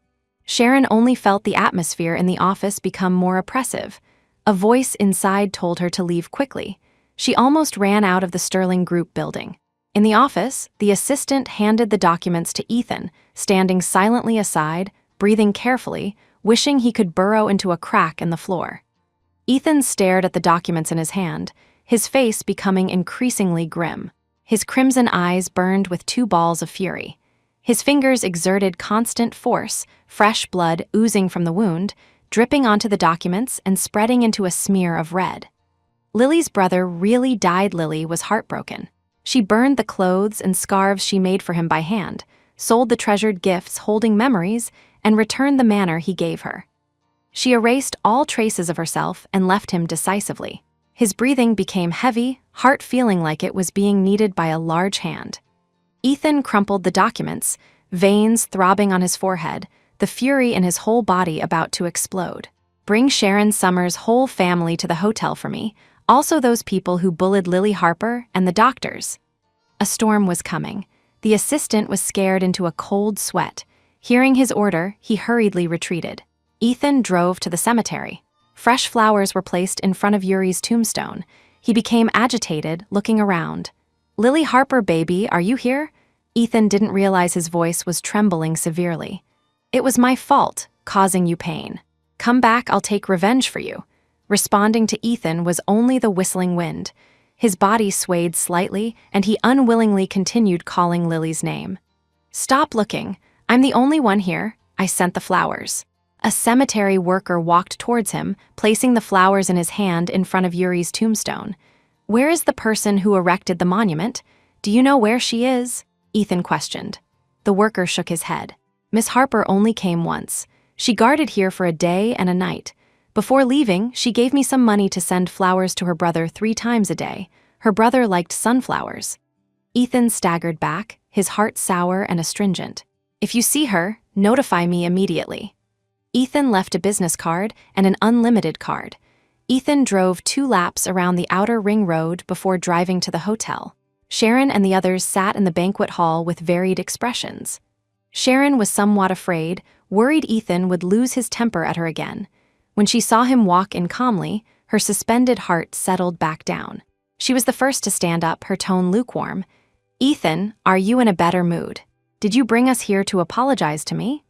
Sharon only felt the atmosphere in the office become more oppressive. A voice inside told her to leave quickly. She almost ran out of the Sterling Group building. In the office, the assistant handed the documents to Ethan, standing silently aside, breathing carefully, wishing he could burrow into a crack in the floor. Ethan stared at the documents in his hand, his face becoming increasingly grim. His crimson eyes burned with 2 balls of fury. His fingers exerted constant force, fresh blood oozing from the wound, dripping onto the documents and spreading into a smear of red. Lily's brother really died. Lily was heartbroken. She burned the clothes and scarves she made for him by hand, sold the treasured gifts holding memories, and returned the manor he gave her. She erased all traces of herself and left him decisively. His breathing became heavy, heart feeling like it was being kneaded by a large hand. Ethan crumpled the documents, veins throbbing on his forehead, the fury in his whole body about to explode. Bring Sharon Summers' whole family to the hotel for me, also those people who bullied Lily Harper and the doctors. A storm was coming. The assistant was scared into a cold sweat. Hearing his order, he hurriedly retreated. Ethan drove to the cemetery. Fresh flowers were placed in front of Yuri's tombstone. He became agitated, looking around. "Lily Harper, baby, are you here?" Ethan didn't realize his voice was trembling severely. "It was my fault, causing you pain. Come back, I'll take revenge for you." Responding to Ethan was only the whistling wind. His body swayed slightly, and he unwillingly continued calling Lily's name. "Stop looking. I'm the only one here. I sent the flowers." A cemetery worker walked towards him, placing the flowers in his hand in front of Yuri's tombstone. "Where is the person who erected the monument? Do you know where she is?" Ethan questioned. The worker shook his head. "Miss Harper only came once. She guarded here for a day and a night. Before leaving, she gave me some money to send flowers to her brother 3 times a day. Her brother liked sunflowers." Ethan staggered back, his heart sour and astringent. "If you see her, notify me immediately." Ethan left a business card and an unlimited card. Ethan drove 2 laps around the outer ring road before driving to the hotel. Sharon and the others sat in the banquet hall with varied expressions. Sharon was somewhat afraid, worried Ethan would lose his temper at her again. When she saw him walk in calmly, her suspended heart settled back down. She was the first to stand up, her tone lukewarm. "Ethan, are you in a better mood? Did you bring us here to apologize to me?"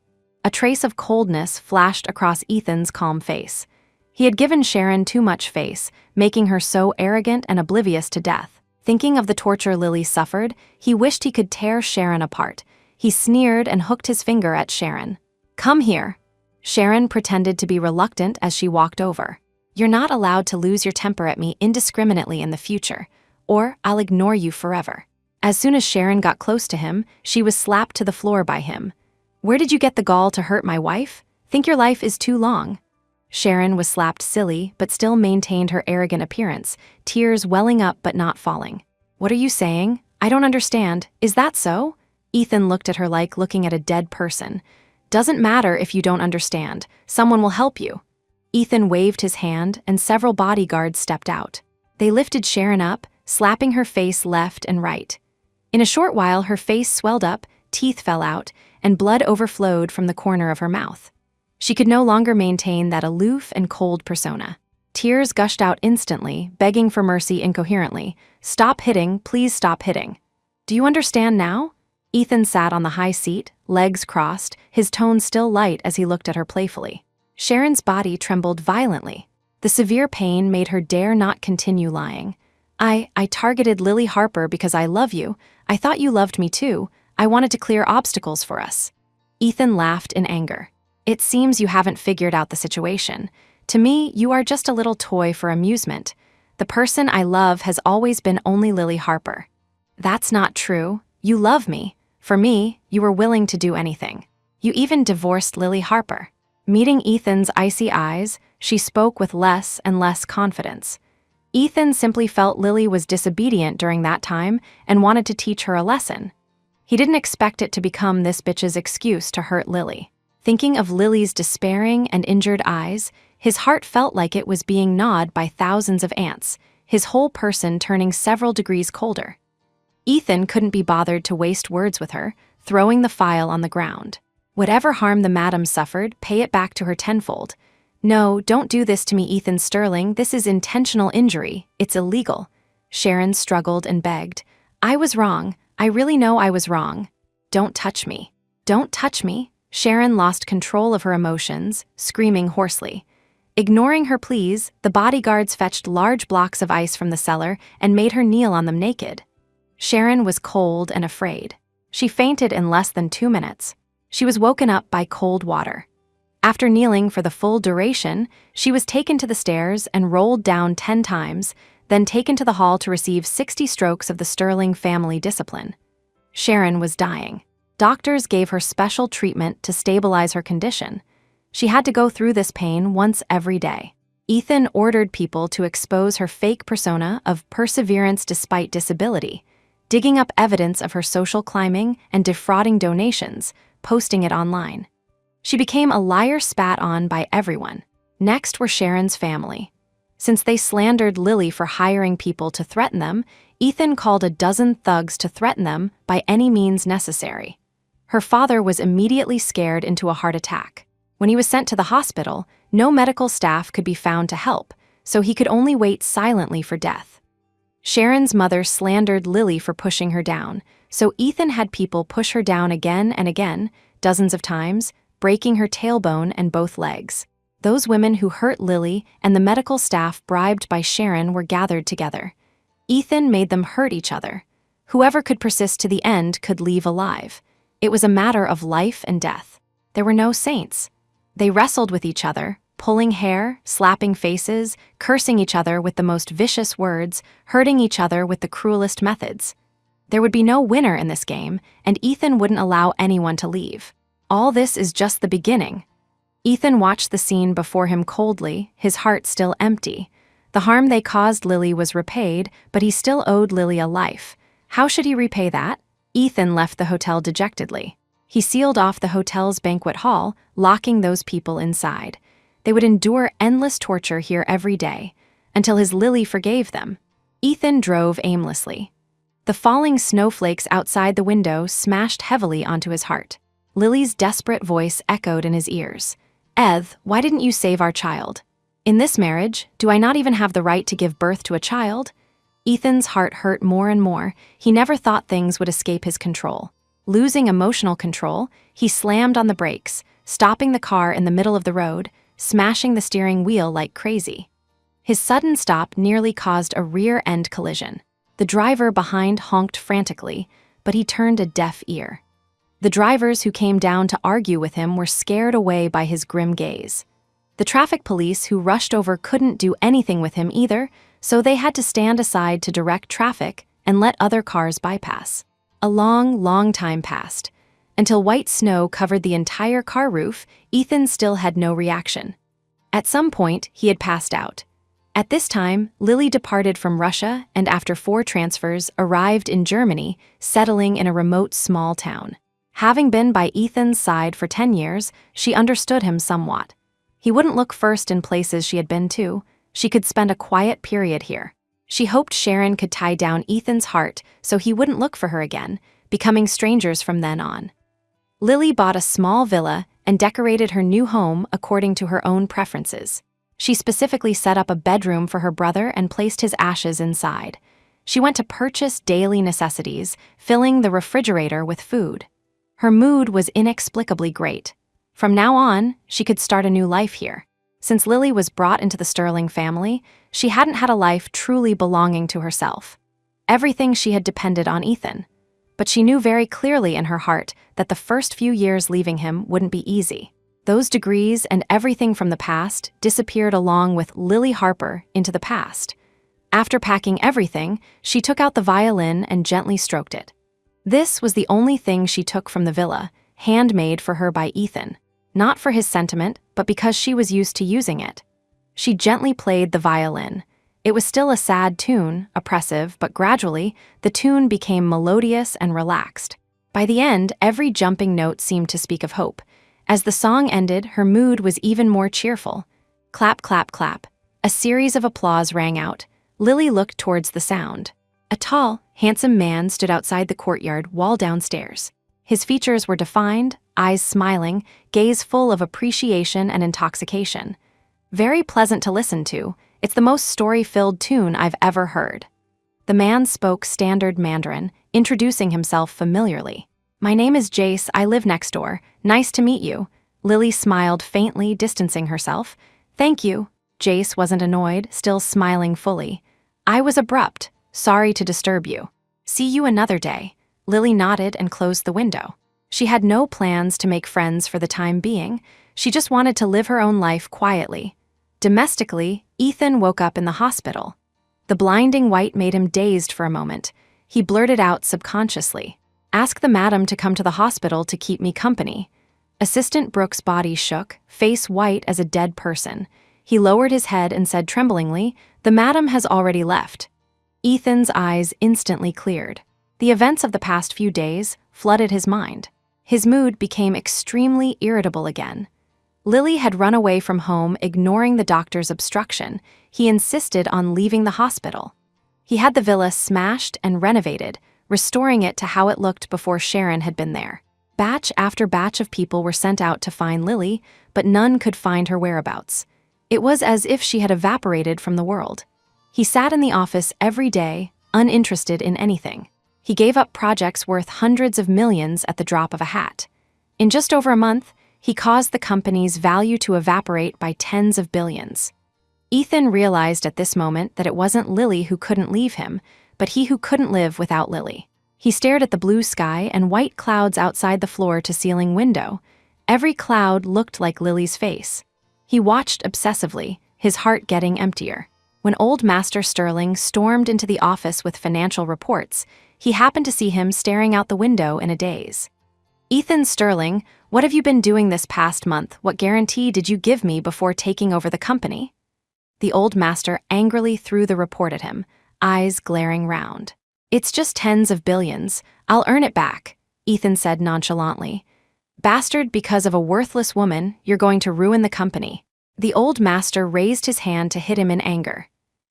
A trace of coldness flashed across Ethan's calm face. He had given Sharon too much face, making her so arrogant and oblivious to death. Thinking of the torture Lily suffered, he wished he could tear Sharon apart. He sneered and hooked his finger at Sharon. "Come here." Sharon pretended to be reluctant as she walked over. "You're not allowed to lose your temper at me indiscriminately in the future, or I'll ignore you forever." As soon as Sharon got close to him, she was slapped to the floor by him. "Where did you get the gall to hurt my wife? Think your life is too long." Sharon was slapped silly, but still maintained her arrogant appearance, tears welling up but not falling. "What are you saying? I don't understand. Is that so?" Ethan looked at her like looking at a dead person. "Doesn't matter if you don't understand. Someone will help you." Ethan waved his hand, and several bodyguards stepped out. They lifted Sharon up, slapping her face left and right. In a short while, her face swelled up, teeth fell out, and blood overflowed from the corner of her mouth. She could no longer maintain that aloof and cold persona. Tears gushed out instantly, begging for mercy incoherently. "Stop hitting, please stop hitting." "Do you understand now?" Ethan sat on the high seat, legs crossed, his tone still light as he looked at her playfully. Sharon's body trembled violently. The severe pain made her dare not continue lying. I targeted Lily Harper because I love you. I thought you loved me too. I wanted to clear obstacles for us." Ethan laughed in anger. "It seems you haven't figured out the situation. To me, you are just a little toy for amusement. The person I love has always been only Lily Harper." "That's not true. You love me. For me, you were willing to do anything. You even divorced Lily Harper." Meeting Ethan's icy eyes, she spoke with less and less confidence. Ethan simply felt Lily was disobedient during that time and wanted to teach her a lesson. He didn't expect it to become this bitch's excuse to hurt Lily. Thinking of Lily's despairing and injured eyes, his heart felt like it was being gnawed by thousands of ants, his whole person turning several degrees colder. Ethan couldn't be bothered to waste words with her, throwing the file on the ground. "Whatever harm the madam suffered, pay it back to her tenfold." "No, don't do this to me, Ethan Sterling. This is intentional injury. It's illegal." Sharon struggled and begged. "I was wrong. I really know I was wrong. Don't touch me. Don't touch me." Sharon lost control of her emotions, screaming hoarsely. Ignoring her pleas, the bodyguards fetched large blocks of ice from the cellar and made her kneel on them naked. Sharon was cold and afraid. She fainted in less than 2 minutes. She was woken up by cold water. After kneeling for the full duration, she was taken to the stairs and rolled down 10 times, then taken to the hall to receive 60 strokes of the Sterling family discipline. Sharon was dying. Doctors gave her special treatment to stabilize her condition. She had to go through this pain once every day. Ethan ordered people to expose her fake persona of perseverance despite disability, digging up evidence of her social climbing and defrauding donations, posting it online. She became a liar spat on by everyone. Next were Sharon's family. Since they slandered Lily for hiring people to threaten them, Ethan called a dozen thugs to threaten them by any means necessary. Her father was immediately scared into a heart attack. When he was sent to the hospital, no medical staff could be found to help, so he could only wait silently for death. Sharon's mother slandered Lily for pushing her down, so Ethan had people push her down again and again, dozens of times, breaking her tailbone and both legs. Those women who hurt Lily and the medical staff bribed by Sharon were gathered together. Ethan made them hurt each other. Whoever could persist to the end could leave alive. It was a matter of life and death. There were no saints. They wrestled with each other, pulling hair, slapping faces, cursing each other with the most vicious words, hurting each other with the cruelest methods. There would be no winner in this game, and Ethan wouldn't allow anyone to leave. All this is just the beginning. Ethan watched the scene before him coldly, his heart still empty. The harm they caused Lily was repaid, but he still owed Lily a life. How should he repay that? Ethan left the hotel dejectedly. He sealed off the hotel's banquet hall, locking those people inside. They would endure endless torture here every day, until his Lily forgave them. Ethan drove aimlessly. The falling snowflakes outside the window smashed heavily onto his heart. Lily's desperate voice echoed in his ears. "Eth, why didn't you save our child? In this marriage, do I not even have the right to give birth to a child?" Ethan's heart hurt more and more. He never thought things would escape his control. Losing emotional control, he slammed on the brakes, stopping the car in the middle of the road, smashing the steering wheel like crazy. His sudden stop nearly caused a rear-end collision. The driver behind honked frantically, but he turned a deaf ear. The drivers who came down to argue with him were scared away by his grim gaze. The traffic police who rushed over couldn't do anything with him either, so they had to stand aside to direct traffic and let other cars bypass. A long, long time passed. Until white snow covered the entire car roof, Ethan still had no reaction. At some point, he had passed out. At this time, Lily departed from Russia and after 4 transfers arrived in Germany, settling in a remote small town. Having been by Ethan's side for 10 years, she understood him somewhat. He wouldn't look first in places she had been to. She could spend a quiet period here. She hoped Sharon could tie down Ethan's heart so he wouldn't look for her again, becoming strangers from then on. Lily bought a small villa and decorated her new home according to her own preferences. She specifically set up a bedroom for her brother and placed his ashes inside. She went to purchase daily necessities, filling the refrigerator with food. Her mood was inexplicably great. From now on, she could start a new life here. Since Lily was brought into the Sterling family, she hadn't had a life truly belonging to herself. Everything she had depended on Ethan. But she knew very clearly in her heart that the first few years leaving him wouldn't be easy. Those degrees and everything from the past disappeared along with Lily Harper into the past. After packing everything, she took out the violin and gently stroked it. This was the only thing she took from the villa, handmade for her by Ethan. Not for his sentiment, but because she was used to using it. She gently played the violin. It was still a sad tune, oppressive, but gradually, the tune became melodious and relaxed. By the end, every jumping note seemed to speak of hope. As the song ended, her mood was even more cheerful. Clap, clap, clap. A series of applause rang out. Lily looked towards the sound. A tall, handsome man stood outside the courtyard wall downstairs. His features were defined, eyes smiling, gaze full of appreciation and intoxication. Very pleasant to listen to. It's the most story-filled tune I've ever heard. The man spoke standard Mandarin, introducing himself familiarly. "My name is Jace, I live next door. Nice to meet you." Lily smiled faintly, distancing herself. "Thank you." Jace wasn't annoyed, still smiling fully. "I was abrupt. Sorry to disturb you. See you another day." Lily nodded and closed the window. She had no plans to make friends for the time being. She just wanted to live her own life quietly. Domestically, Ethan woke up in the hospital. The blinding white made him dazed for a moment. He blurted out subconsciously, Ask the madam to come to the hospital to keep me company." Assistant Brooks' body shook, face white as a dead person. He lowered his head and said tremblingly, "The madam has already left." Ethan's eyes instantly cleared. The events of the past few days flooded his mind. His mood became extremely irritable again. Lily had run away from home, ignoring the doctor's obstruction. He insisted on leaving the hospital. He had the villa smashed and renovated, restoring it to how it looked before Sharon had been there. Batch after batch of people were sent out to find Lily, but none could find her whereabouts. It was as if she had evaporated from the world. He sat in the office every day, uninterested in anything. He gave up projects worth hundreds of millions at the drop of a hat. In just over a month, he caused the company's value to evaporate by tens of billions. Ethan realized at this moment that it wasn't Lily who couldn't leave him, but he who couldn't live without Lily. He stared at the blue sky and white clouds outside the floor-to-ceiling window. Every cloud looked like Lily's face. He watched obsessively, his heart getting emptier. When old Master Sterling stormed into the office with financial reports, he happened to see him staring out the window in a daze. "Ethan Sterling, what have you been doing this past month? What guarantee did you give me before taking over the company?" The old master angrily threw the report at him, eyes glaring round. "It's just tens of billions. I'll earn it back," Ethan said nonchalantly. "Bastard, because of a worthless woman, you're going to ruin the company." The old master raised his hand to hit him in anger.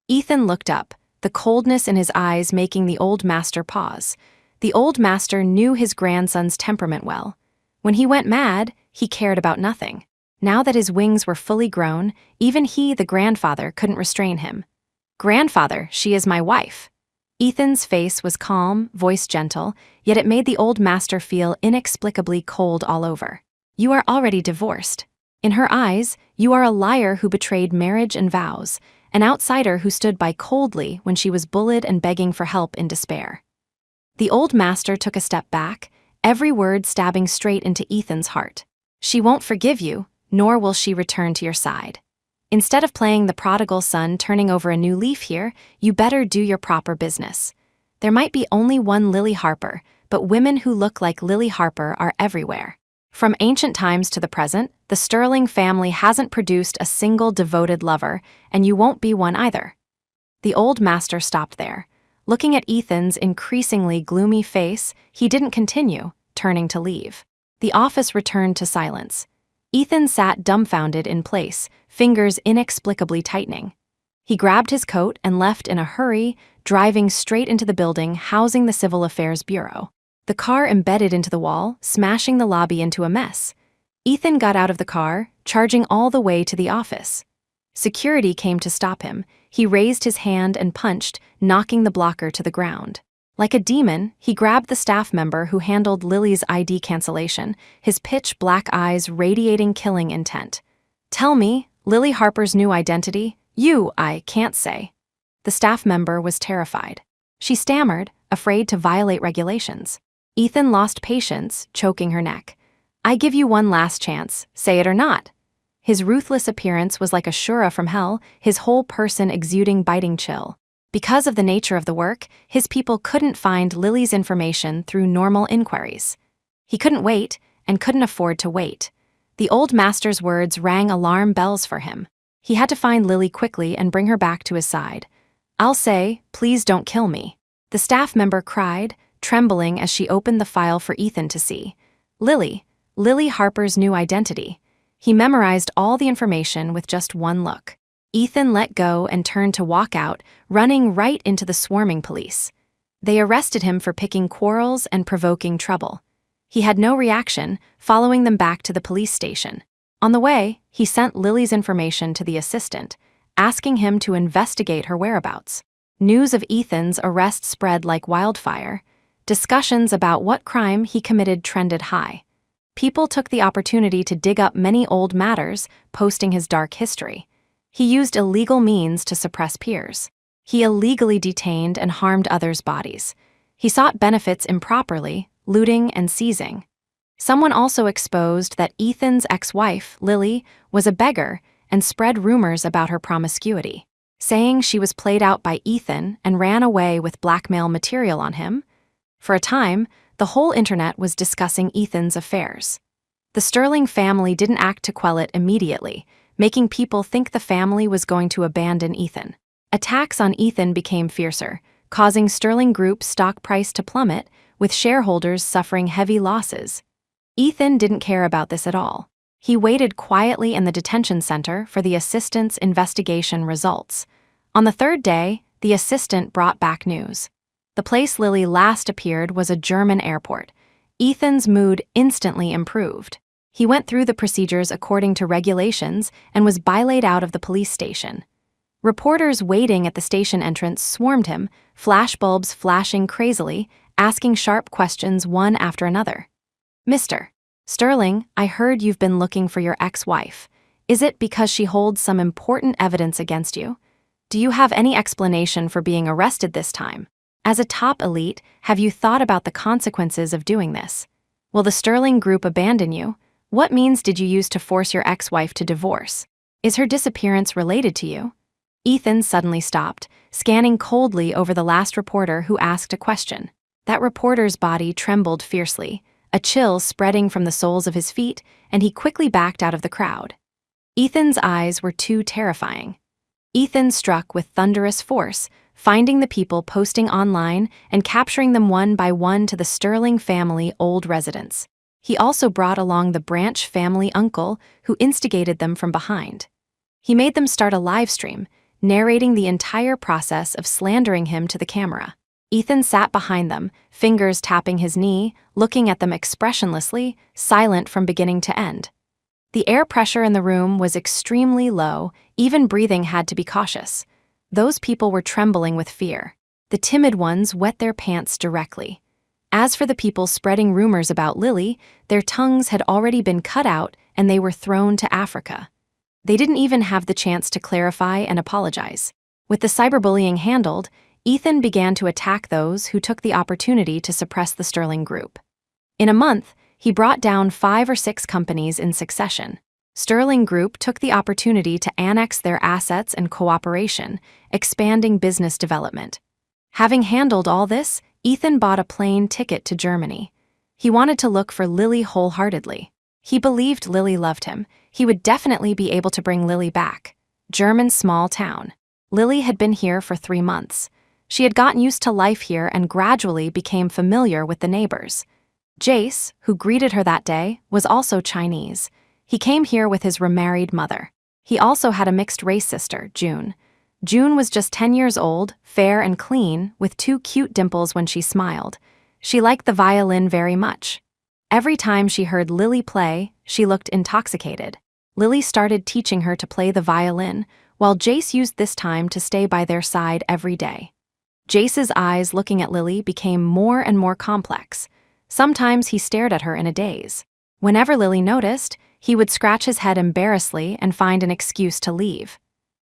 Ethan looked up, the coldness in his eyes making the old master pause. The old master knew his grandson's temperament well. When he went mad, he cared about nothing. Now that his wings were fully grown, even he, the grandfather, couldn't restrain him. "Grandfather, she is my wife." Ethan's face was calm, voice gentle, yet it made the old master feel inexplicably cold all over. "You are already divorced. In her eyes, you are a liar who betrayed marriage and vows, an outsider who stood by coldly when she was bullied and begging for help in despair." The old master took a step back, every word stabbing straight into Ethan's heart. "She won't forgive you, nor will she return to your side. Instead of playing the prodigal son turning over a new leaf here, you better do your proper business. There might be only one Lily Harper, but women who look like Lily Harper are everywhere. From ancient times to the present, the Sterling family hasn't produced a single devoted lover, and you won't be one either." The old master stopped there. Looking at Ethan's increasingly gloomy face, he didn't continue, turning to leave. The office returned to silence. Ethan sat dumbfounded in place, fingers inexplicably tightening. He grabbed his coat and left in a hurry, driving straight into the building housing the Civil Affairs Bureau. The car embedded into the wall, smashing the lobby into a mess. Ethan got out of the car, charging all the way to the office. Security came to stop him. He raised his hand and punched, knocking the blocker to the ground. Like a demon, he grabbed the staff member who handled Lily's ID cancellation, his pitch-black eyes radiating killing intent. "Tell me, Lily Harper's new identity?" I can't say." The staff member was terrified. She stammered, afraid to violate regulations. Ethan lost patience, choking her neck. "I give you one last chance, say it or not." His ruthless appearance was like a shura from hell, his whole person exuding biting chill. Because of the nature of the work, his people couldn't find Lily's information through normal inquiries. He couldn't wait, and couldn't afford to wait. The old master's words rang alarm bells for him. He had to find Lily quickly and bring her back to his side. "I'll say, please don't kill me." The staff member cried, trembling as she opened the file for Ethan to see. Lily Harper's new identity. He memorized all the information with just one look. Ethan let go and turned to walk out, running right into the swarming police. They arrested him for picking quarrels and provoking trouble. He had no reaction, following them back to the police station. On the way, he sent Lily's information to the assistant, asking him to investigate her whereabouts. News of Ethan's arrest spread like wildfire. Discussions about what crime he committed trended high. People took the opportunity to dig up many old matters, posting his dark history. He used illegal means to suppress peers. He illegally detained and harmed others' bodies. He sought benefits improperly, looting and seizing. Someone also exposed that Ethan's ex-wife, Lily, was a beggar and spread rumors about her promiscuity, saying she was played out by Ethan and ran away with blackmail material on him. For a time, The whole internet was discussing Ethan's affairs. The Sterling family didn't act to quell it immediately, making people think the family was going to abandon Ethan. Attacks on Ethan became fiercer, causing Sterling Group's stock price to plummet, with shareholders suffering heavy losses. Ethan didn't care about this at all. He waited quietly in the detention center for the assistant's investigation results. On the third day, the assistant brought back news. The place Lily last appeared was a German airport. Ethan's mood instantly improved. He went through the procedures according to regulations and was bilayed out of the police station. Reporters waiting at the station entrance swarmed him, flashbulbs flashing crazily, asking sharp questions one after another. "Mr. Sterling, I heard you've been looking for your ex-wife. Is it because she holds some important evidence against you? Do you have any explanation for being arrested this time? As a top elite, have you thought about the consequences of doing this? Will the Sterling Group abandon you? What means did you use to force your ex-wife to divorce? Is her disappearance related to you?" Ethan suddenly stopped, scanning coldly over the last reporter who asked a question. That reporter's body trembled fiercely, a chill spreading from the soles of his feet, and he quickly backed out of the crowd. Ethan's eyes were too terrifying. Ethan struck with thunderous force, finding the people posting online and capturing them one by one to the Sterling family old residence. He also brought along the Branch family uncle who instigated them from behind. He made them start a live stream, narrating the entire process of slandering him to the camera. Ethan sat behind them, fingers tapping his knee, looking at them expressionlessly, silent from beginning to end. The air pressure in the room was extremely low, even breathing had to be cautious. Those people were trembling with fear. The timid ones wet their pants directly. As for the people spreading rumors about Lily, their tongues had already been cut out and they were thrown to Africa. They didn't even have the chance to clarify and apologize. With the cyberbullying handled, Ethan began to attack those who took the opportunity to suppress the Sterling Group. In a month, he brought down 5 or 6 companies in succession. Sterling Group took the opportunity to annex their assets and cooperation, expanding business development. Having handled all this, Ethan bought a plane ticket to Germany. He wanted to look for Lily wholeheartedly. He believed Lily loved him. He would definitely be able to bring Lily back. German small town. Lily had been here for 3 months. She had gotten used to life here and gradually became familiar with the neighbors. Jace, who greeted her that day, was also Chinese. He came here with his remarried mother. He also had a mixed-race sister, June. June was just 10 years old, fair and clean, with 2 cute dimples when she smiled. She liked the violin very much. Every time she heard Lily play, she looked intoxicated. Lily started teaching her to play the violin, while Jace used this time to stay by their side every day. Jace's eyes looking at Lily became more and more complex. Sometimes he stared at her in a daze. Whenever Lily noticed, he would scratch his head embarrassedly and find an excuse to leave.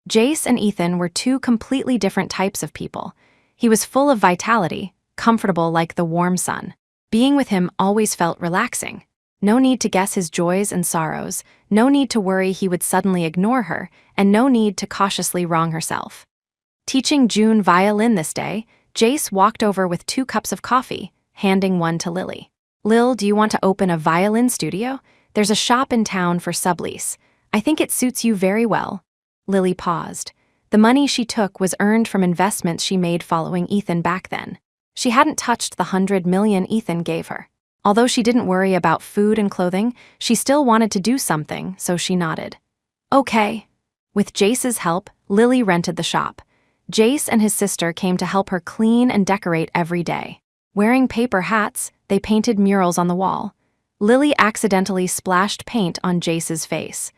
Jace and Ethan were 2 completely different types of people. He was full of vitality, comfortable like the warm sun. Being with him always felt relaxing. No need to guess his joys and sorrows, no need to worry he would suddenly ignore her, and no need to cautiously wrong herself. Teaching June violin this day, Jace walked over with 2 cups of coffee, handing one to Lily. "Lil, do you want to open a violin studio? There's a shop in town for sublease. I think it suits you very well." Lily paused. The money she took was earned from investments she made following Ethan back then. She hadn't touched the $100 million Ethan gave her. Although she didn't worry about food and clothing, she still wanted to do something, so she nodded. "Okay." With Jace's help, Lily rented the shop. Jace and his sister came to help her clean and decorate every day. Wearing paper hats, they painted murals on the wall. Lily accidentally splashed paint on Jace's face.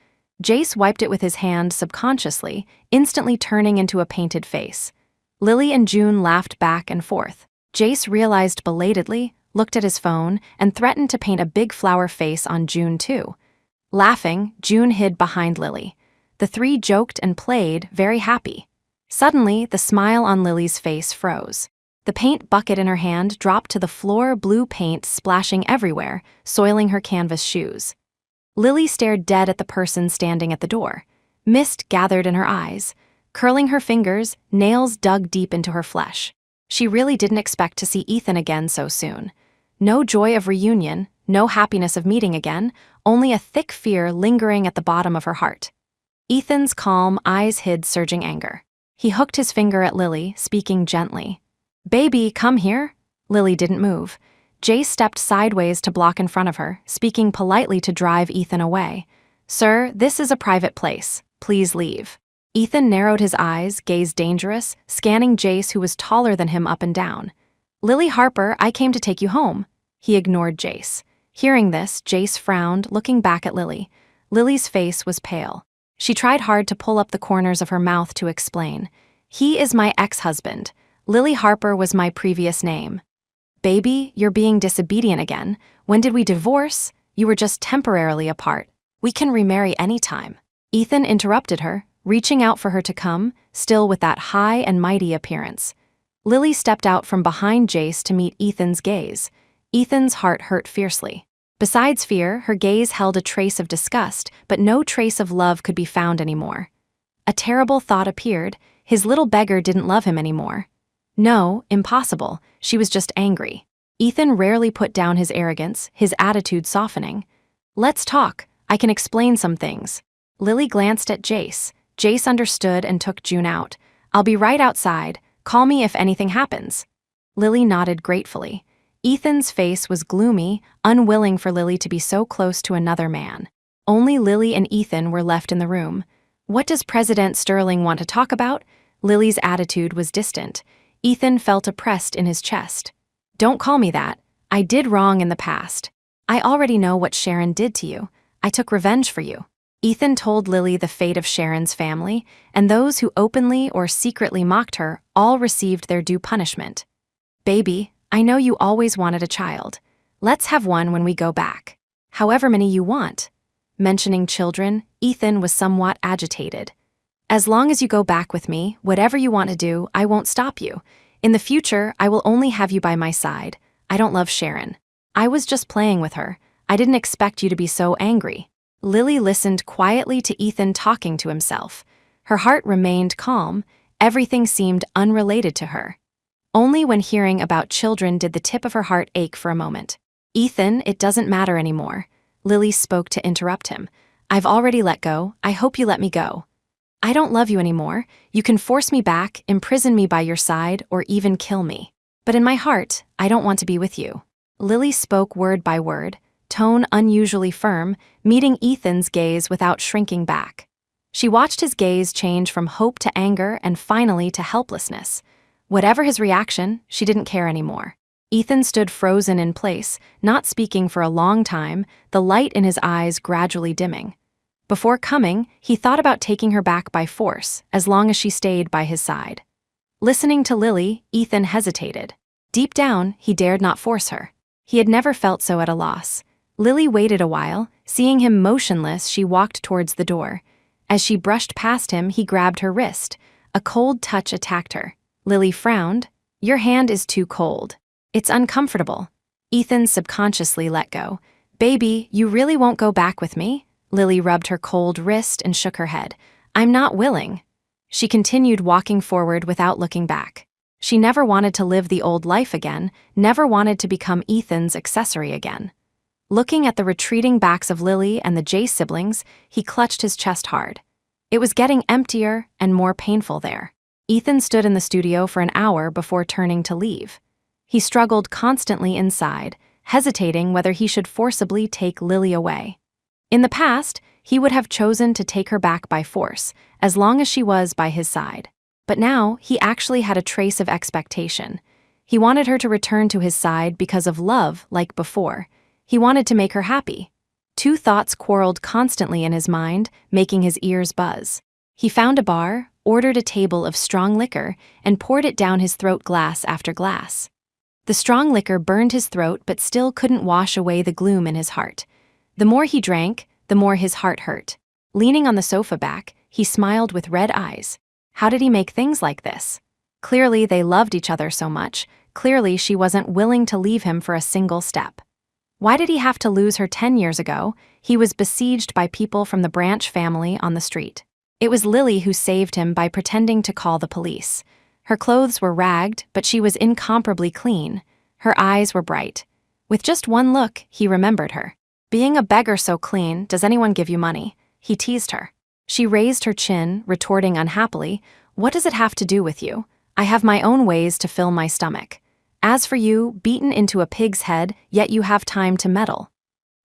Jace wiped it with his hand subconsciously, instantly turning into a painted face. Lily and June laughed back and forth. Jace realized belatedly, looked at his phone, and threatened to paint a big flower face on June too. Laughing, June hid behind Lily. The 3 joked and played, very happy. Suddenly, the smile on Lily's face froze. The paint bucket in her hand dropped to the floor, blue paint splashing everywhere, soiling her canvas shoes. Lily stared dead at the person standing at the door. Mist gathered in her eyes. Curling her fingers, nails dug deep into her flesh. She really didn't expect to see Ethan again so soon. No joy of reunion, no happiness of meeting again, only a thick fear lingering at the bottom of her heart. Ethan's calm eyes hid surging anger. He hooked his finger at Lily, speaking gently. "Baby, come here." Lily didn't move. Jace stepped sideways to block in front of her, speaking politely to drive Ethan away. "Sir, this is a private place. Please leave." Ethan narrowed his eyes, gaze dangerous, scanning Jace, who was taller than him, up and down. "Lily Harper, I came to take you home." He ignored Jace. Hearing this, Jace frowned, looking back at Lily. Lily's face was pale. She tried hard to pull up the corners of her mouth to explain. "He is my ex-husband. Lily Harper was my previous name." "Baby, you're being disobedient again. When did we divorce? You were just temporarily apart. We can remarry anytime." Ethan interrupted her, reaching out for her to come, still with that high and mighty appearance. Lily stepped out from behind Jace to meet Ethan's gaze. Ethan's heart hurt fiercely. Besides fear, her gaze held a trace of disgust, but no trace of love could be found anymore. A terrible thought appeared. His little beggar didn't love him anymore. No, impossible. She was just angry. Ethan rarely put down his arrogance, his attitude softening. "Let's talk. I can explain some things." Lily glanced at Jace. Jace understood and took June out. "I'll be right outside. Call me if anything happens." Lily nodded gratefully. Ethan's face was gloomy, unwilling for Lily to be so close to another man. Only Lily and Ethan were left in the room. "What does President Sterling want to talk about?" Lily's attitude was distant. Ethan felt oppressed in his chest. "Don't call me that. I did wrong in the past. I already know what Sharon did to you. I took revenge for you." Ethan told Lily the fate of Sharon's family, and those who openly or secretly mocked her all received their due punishment. "Baby, I know you always wanted a child. Let's have one when we go back. However many you want." Mentioning children, Ethan was somewhat agitated. "As long as you go back with me, whatever you want to do, I won't stop you. In the future, I will only have you by my side. I don't love Sharon. I was just playing with her. I didn't expect you to be so angry." Lily listened quietly to Ethan talking to himself. Her heart remained calm. Everything seemed unrelated to her. Only when hearing about children did the tip of her heart ache for a moment. "Ethan, it doesn't matter anymore." Lily spoke to interrupt him. "I've already let go. I hope you let me go. I don't love you anymore. You can force me back, imprison me by your side, or even kill me. But in my heart, I don't want to be with you." Lily spoke word by word, tone unusually firm, meeting Ethan's gaze without shrinking back. She watched his gaze change from hope to anger and finally to helplessness. Whatever his reaction, she didn't care anymore. Ethan stood frozen in place, not speaking for a long time, the light in his eyes gradually dimming. Before coming, he thought about taking her back by force, as long as she stayed by his side. Listening to Lily, Ethan hesitated. Deep down, he dared not force her. He had never felt so at a loss. Lily waited a while. Seeing him motionless, she walked towards the door. As she brushed past him, he grabbed her wrist. A cold touch attacked her. Lily frowned. "Your hand is too cold. It's uncomfortable." Ethan subconsciously let go. "Baby, you really won't go back with me?" Lily rubbed her cold wrist and shook her head. "I'm not willing." She continued walking forward without looking back. She never wanted to live the old life again, never wanted to become Ethan's accessory again. Looking at the retreating backs of Lily and the Jace siblings, he clutched his chest hard. It was getting emptier and more painful there. Ethan stood in the studio for an hour before turning to leave. He struggled constantly inside, hesitating whether he should forcibly take Lily away. In the past, he would have chosen to take her back by force, as long as she was by his side. But now, he actually had a trace of expectation. He wanted her to return to his side because of love, like before. He wanted to make her happy. Two thoughts quarreled constantly in his mind, making his ears buzz. He found a bar, ordered a table of strong liquor, and poured it down his throat glass after glass. The strong liquor burned his throat but still couldn't wash away the gloom in his heart. The more he drank, the more his heart hurt. Leaning on the sofa back, he smiled with red eyes. How did he make things like this? Clearly they loved each other so much. Clearly she wasn't willing to leave him for a single step. Why did he have to lose her 10 years ago? He was besieged by people from the Branch family on the street. It was Lily who saved him by pretending to call the police. Her clothes were ragged, but she was incomparably clean. Her eyes were bright. With just one look, he remembered her. Being a beggar so clean, does anyone give you money? He teased her. She raised her chin, retorting unhappily, "What does it have to do with you? I have my own ways to fill my stomach. As for you, beaten into a pig's head, yet you have time to meddle."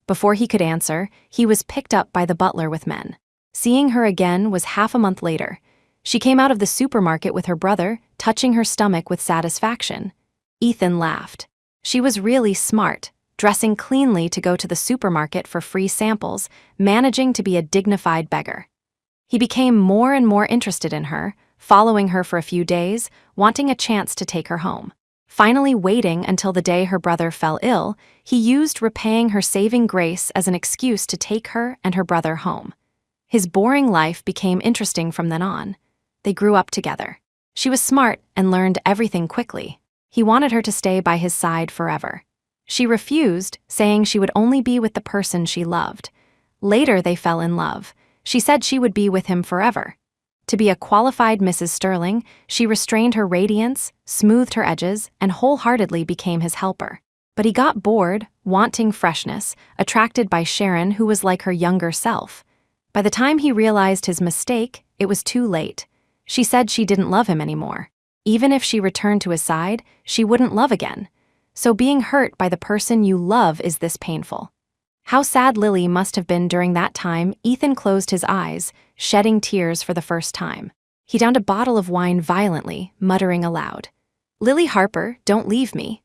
Before he could answer, he was picked up by the butler with men. Seeing her again was half a month later. She came out of the supermarket with her brother, touching her stomach with satisfaction. Ethan laughed. She was really smart, dressing cleanly to go to the supermarket for free samples, managing to be a dignified beggar. He became more and more interested in her, following her for a few days, wanting a chance to take her home. Finally waiting until the day her brother fell ill, he used repaying her saving grace as an excuse to take her and her brother home. His boring life became interesting from then on. They grew up together. She was smart and learned everything quickly. He wanted her to stay by his side forever. She refused, saying she would only be with the person she loved. Later they fell in love. She said she would be with him forever. To be a qualified Mrs. Sterling, she restrained her radiance, smoothed her edges, and wholeheartedly became his helper. But he got bored, wanting freshness, attracted by Sharon, who was like her younger self. By the time he realized his mistake, it was too late. She said she didn't love him anymore. Even if she returned to his side, she wouldn't love again. So being hurt by the person you love is this painful. How sad Lily must have been during that time. Ethan closed his eyes, shedding tears for the first time. He downed a bottle of wine violently, muttering aloud, "Lily Harper, don't leave me."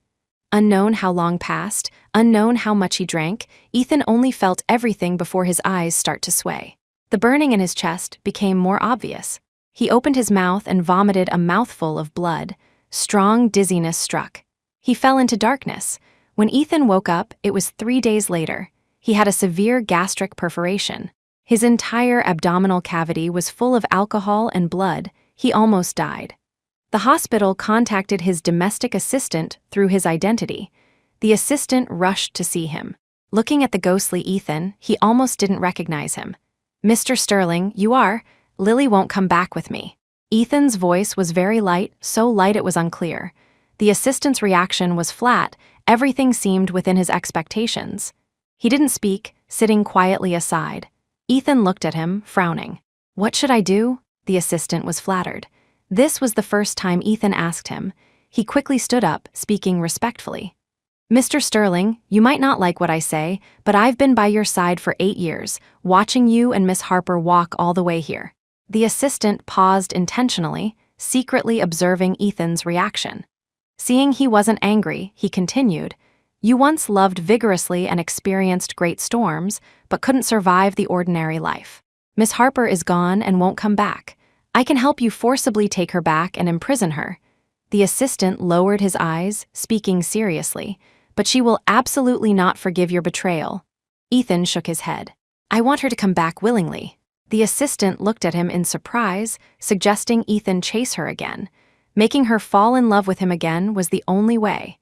Unknown how long passed, unknown how much he drank, Ethan only felt everything before his eyes start to sway. The burning in his chest became more obvious. He opened his mouth and vomited a mouthful of blood. Strong dizziness struck. He fell into darkness. When Ethan woke up, it was 3 days later. He had a severe gastric perforation. His entire abdominal cavity was full of alcohol and blood. He almost died. The hospital contacted his domestic assistant through his identity. The assistant rushed to see him. Looking at the ghostly Ethan, he almost didn't recognize him. "Mr. Sterling, you are? Lily won't come back with me." Ethan's voice was very light, so light it was unclear. The assistant's reaction was flat. Everything seemed within his expectations. He didn't speak, sitting quietly aside. Ethan looked at him, frowning. "What should I do?" The assistant was flattered. This was the first time Ethan asked him. He quickly stood up, speaking respectfully. "Mr. Sterling, you might not like what I say, but I've been by your side for 8 years, watching you and Miss Harper walk all the way here." The assistant paused intentionally, secretly observing Ethan's reaction. Seeing he wasn't angry, he continued, "You once loved vigorously and experienced great storms, but couldn't survive the ordinary life. Miss Harper is gone and won't come back. I can help you forcibly take her back and imprison her." The assistant lowered his eyes, speaking seriously, "But she will absolutely not forgive your betrayal." Ethan shook his head. "I want her to come back willingly." The assistant looked at him in surprise, suggesting Ethan chase her again. Making her fall in love with him again was the only way.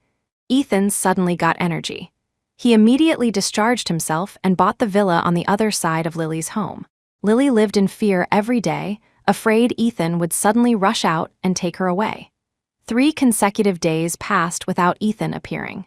Ethan suddenly got energy. He immediately discharged himself and bought the villa on the other side of Lily's home. Lily lived in fear every day, afraid Ethan would suddenly rush out and take her away. 3 consecutive days passed without Ethan appearing.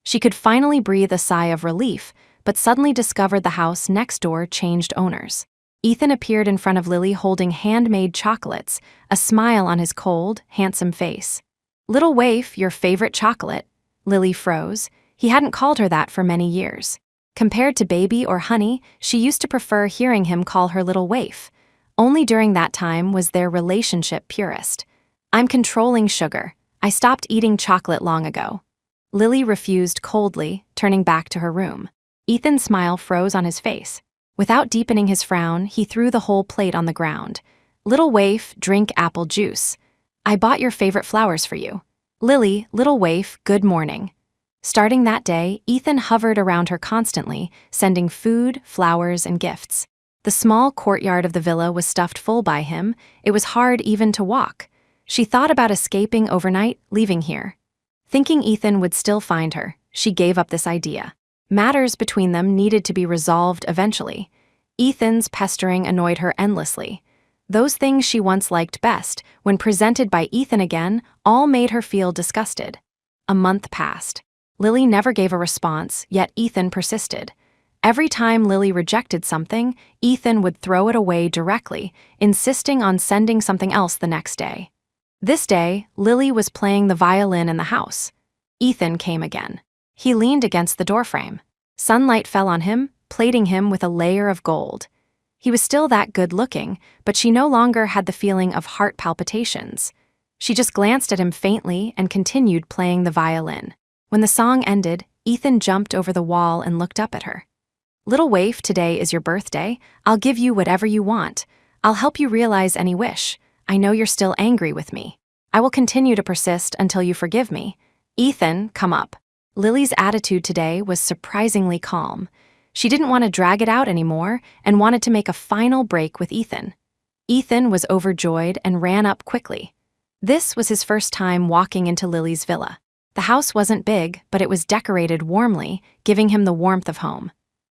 She could finally breathe a sigh of relief, but suddenly discovered the house next door changed owners. Ethan appeared in front of Lily holding handmade chocolates, a smile on his cold, handsome face. "Little waif, your favorite chocolate." Lily froze. He hadn't called her that for many years. Compared to baby or honey, she used to prefer hearing him call her little waif. Only during that time was their relationship purest. "I'm controlling sugar. I stopped eating chocolate long ago." Lily refused coldly, turning back to her room. Ethan's smile froze on his face. Without deepening his frown, he threw the whole plate on the ground. "Little waif, drink apple juice. I bought your favorite flowers for you." "Lily, little waif, good morning." Starting that day, Ethan hovered around her constantly, sending food, flowers, and gifts. The small courtyard of the villa was stuffed full by him. It was hard even to walk. She thought about escaping overnight, leaving here. Thinking Ethan would still find her, she gave up this idea. Matters between them needed to be resolved eventually. Ethan's pestering annoyed her endlessly. Those things she once liked best, when presented by Ethan again, all made her feel disgusted. A month passed. Lily never gave a response, yet Ethan persisted. Every time Lily rejected something, Ethan would throw it away directly, insisting on sending something else the next day. This day, Lily was playing the violin in the house. Ethan came again. He leaned against the doorframe. Sunlight fell on him, plating him with a layer of gold. He was still that good-looking, but she no longer had the feeling of heart palpitations. She just glanced at him faintly and continued playing the violin. When the song ended, Ethan jumped over the wall and looked up at her. "Little waif, today is your birthday. I'll give you whatever you want. I'll help you realize any wish. I know you're still angry with me. I will continue to persist until you forgive me. Ethan, come up." Lily's attitude today was surprisingly calm. She didn't want to drag it out anymore and wanted to make a final break with Ethan. Ethan was overjoyed and ran up quickly. This was his first time walking into Lily's villa. The house wasn't big, but it was decorated warmly, giving him the warmth of home.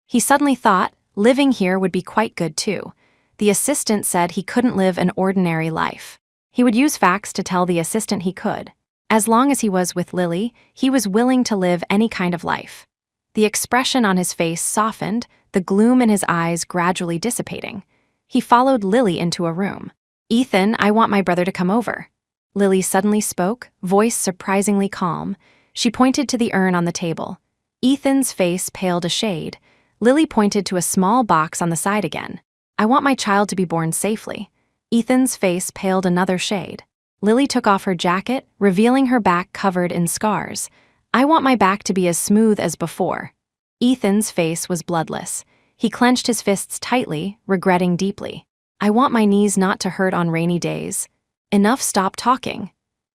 He suddenly thought living here would be quite good too. The assistant said he couldn't live an ordinary life. He would use facts to tell the assistant he could. As long as he was with Lily, he was willing to live any kind of life. The expression on his face softened, the gloom in his eyes gradually dissipating. He followed Lily into a room. "Ethan, I want my brother to come over." Lily suddenly spoke, voice surprisingly calm. She pointed to the urn on the table. Ethan's face paled a shade. Lily pointed to a small box on the side again. "I want my child to be born safely." Ethan's face paled another shade. Lily took off her jacket, revealing her back covered in scars. "I want my back to be as smooth as before." Ethan's face was bloodless. He clenched his fists tightly, regretting deeply. "I want my knees not to hurt on rainy days." "Enough, stop talking."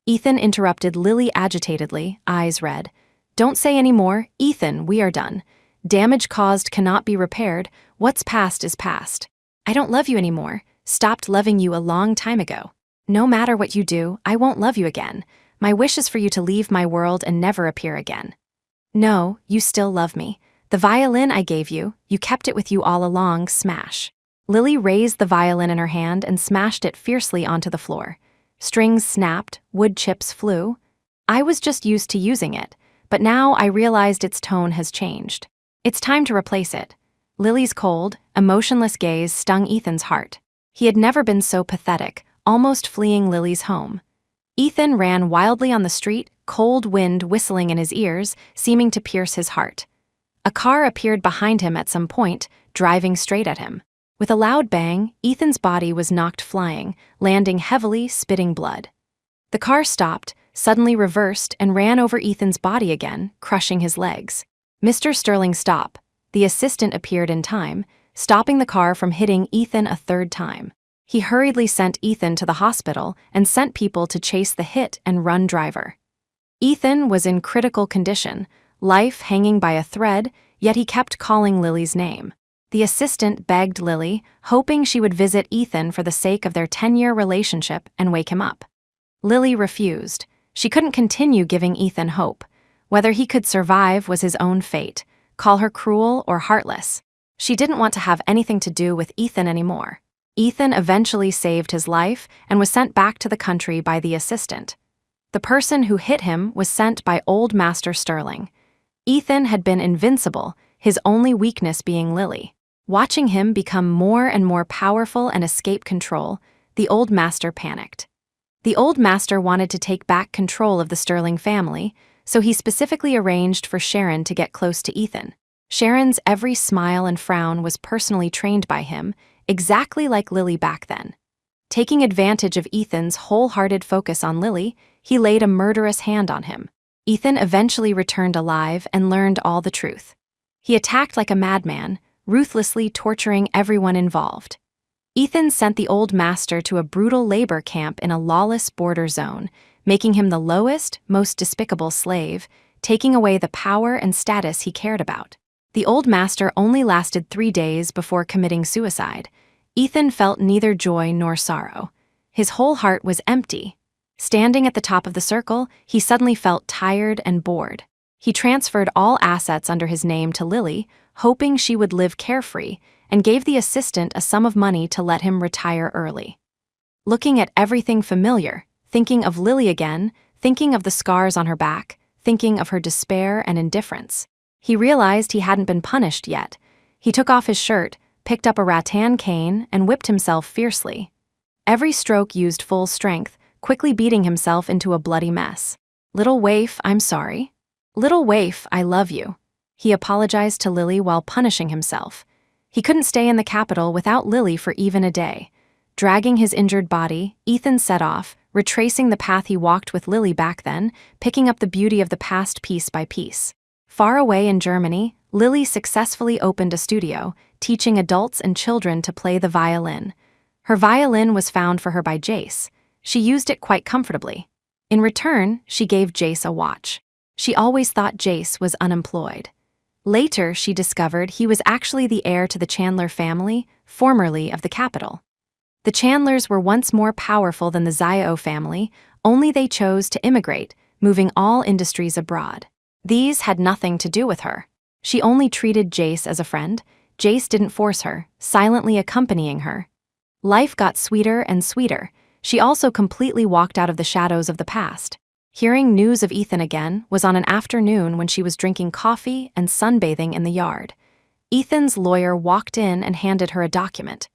Ethan interrupted Lily agitatedly, eyes red. "Don't say any more, Ethan, we are done. Damage caused cannot be repaired. What's past is past. I don't love you anymore. Stopped loving you a long time ago. No matter what you do, I won't love you again. My wish is for you to leave my world and never appear again." "No, you still love me. The violin I gave you, you kept it with you all along, smash." Lily raised the violin in her hand and smashed it fiercely onto the floor. Strings snapped, wood chips flew. "I was just used to using it, but now I realized its tone has changed. It's time to replace it." Lily's cold, emotionless gaze stung Ethan's heart. He had never been so pathetic, almost fleeing Lily's home. Ethan ran wildly on the street, cold wind whistling in his ears, seeming to pierce his heart. A car appeared behind him at some point, driving straight at him. With a loud bang, Ethan's body was knocked flying, landing heavily, spitting blood. The car stopped, suddenly reversed, and ran over Ethan's body again, crushing his legs. "Mr. Sterling, stop." The assistant appeared in time, stopping the car from hitting Ethan a third time. He hurriedly sent Ethan to the hospital and sent people to chase the hit-and-run driver. Ethan was in critical condition, life hanging by a thread, yet he kept calling Lily's name. The assistant begged Lily, hoping she would visit Ethan for the sake of their 10-year relationship and wake him up. Lily refused. She couldn't continue giving Ethan hope. Whether he could survive was his own fate. Call her cruel or heartless. She didn't want to have anything to do with Ethan anymore. Ethan eventually saved his life and was sent back to the country by the assistant. The person who hit him was sent by Old Master Sterling. Ethan had been invincible, his only weakness being Lily. Watching him become more and more powerful and escape control, the Old Master panicked. The Old Master wanted to take back control of the Sterling family, so he specifically arranged for Sharon to get close to Ethan. Sharon's every smile and frown was personally trained by him, exactly like Lily back then. Taking advantage of Ethan's wholehearted focus on Lily, he laid a murderous hand on him. Ethan eventually returned alive and learned all the truth. He attacked like a madman, ruthlessly torturing everyone involved. Ethan sent the Old Master to a brutal labor camp in a lawless border zone, making him the lowest, most despicable slave, taking away the power and status he cared about. The Old Master only lasted 3 days before committing suicide. Ethan felt neither joy nor sorrow. His whole heart was empty. Standing at the top of the circle, he suddenly felt tired and bored. He transferred all assets under his name to Lily, hoping she would live carefree, and gave the assistant a sum of money to let him retire early. Looking at everything familiar, thinking of Lily again, thinking of the scars on her back, thinking of her despair and indifference. He realized he hadn't been punished yet. He took off his shirt, picked up a rattan cane, and whipped himself fiercely. Every stroke used full strength, quickly beating himself into a bloody mess. "Little waif, I'm sorry. Little waif, I love you." He apologized to Lily while punishing himself. He couldn't stay in the capital without Lily for even a day. Dragging his injured body, Ethan set off, retracing the path he walked with Lily back then, picking up the beauty of the past piece by piece. Far away in Germany, Lily successfully opened a studio, teaching adults and children to play the violin. Her violin was found for her by Jace. She used it quite comfortably. In return, she gave Jace a watch. She always thought Jace was unemployed. Later, she discovered he was actually the heir to the Chandler family, formerly of the capital. The Chandlers were once more powerful than the Zio family, only they chose to immigrate, moving all industries abroad. These had nothing to do with her. She only treated Jace as a friend. Jace didn't force her, silently accompanying her. Life got sweeter and sweeter. She also completely walked out of the shadows of the past. Hearing news of Ethan again was on an afternoon when she was drinking coffee and sunbathing in the yard. Ethan's lawyer walked in and handed her a document.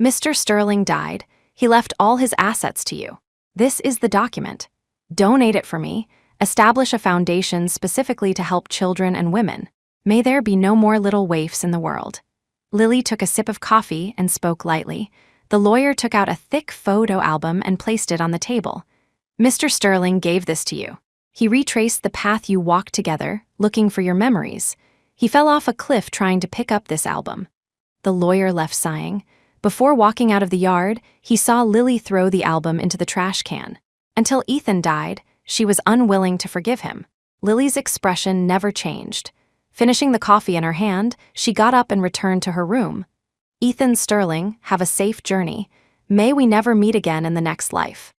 "Mr. Sterling died. He left all his assets to you. This is the document. Donate it for me. Establish a foundation specifically to help children and women. May there be no more little waifs in the world." Lily took a sip of coffee and spoke lightly. The lawyer took out a thick photo album and placed it on the table. "Mr. Sterling gave this to you. He retraced the path you walked together, looking for your memories. He fell off a cliff trying to pick up this album." The lawyer left sighing. Before walking out of the yard, he saw Lily throw the album into the trash can. Until Ethan died, she was unwilling to forgive him. Lily's expression never changed. Finishing the coffee in her hand, she got up and returned to her room. "Ethan Sterling, have a safe journey. May we never meet again in the next life."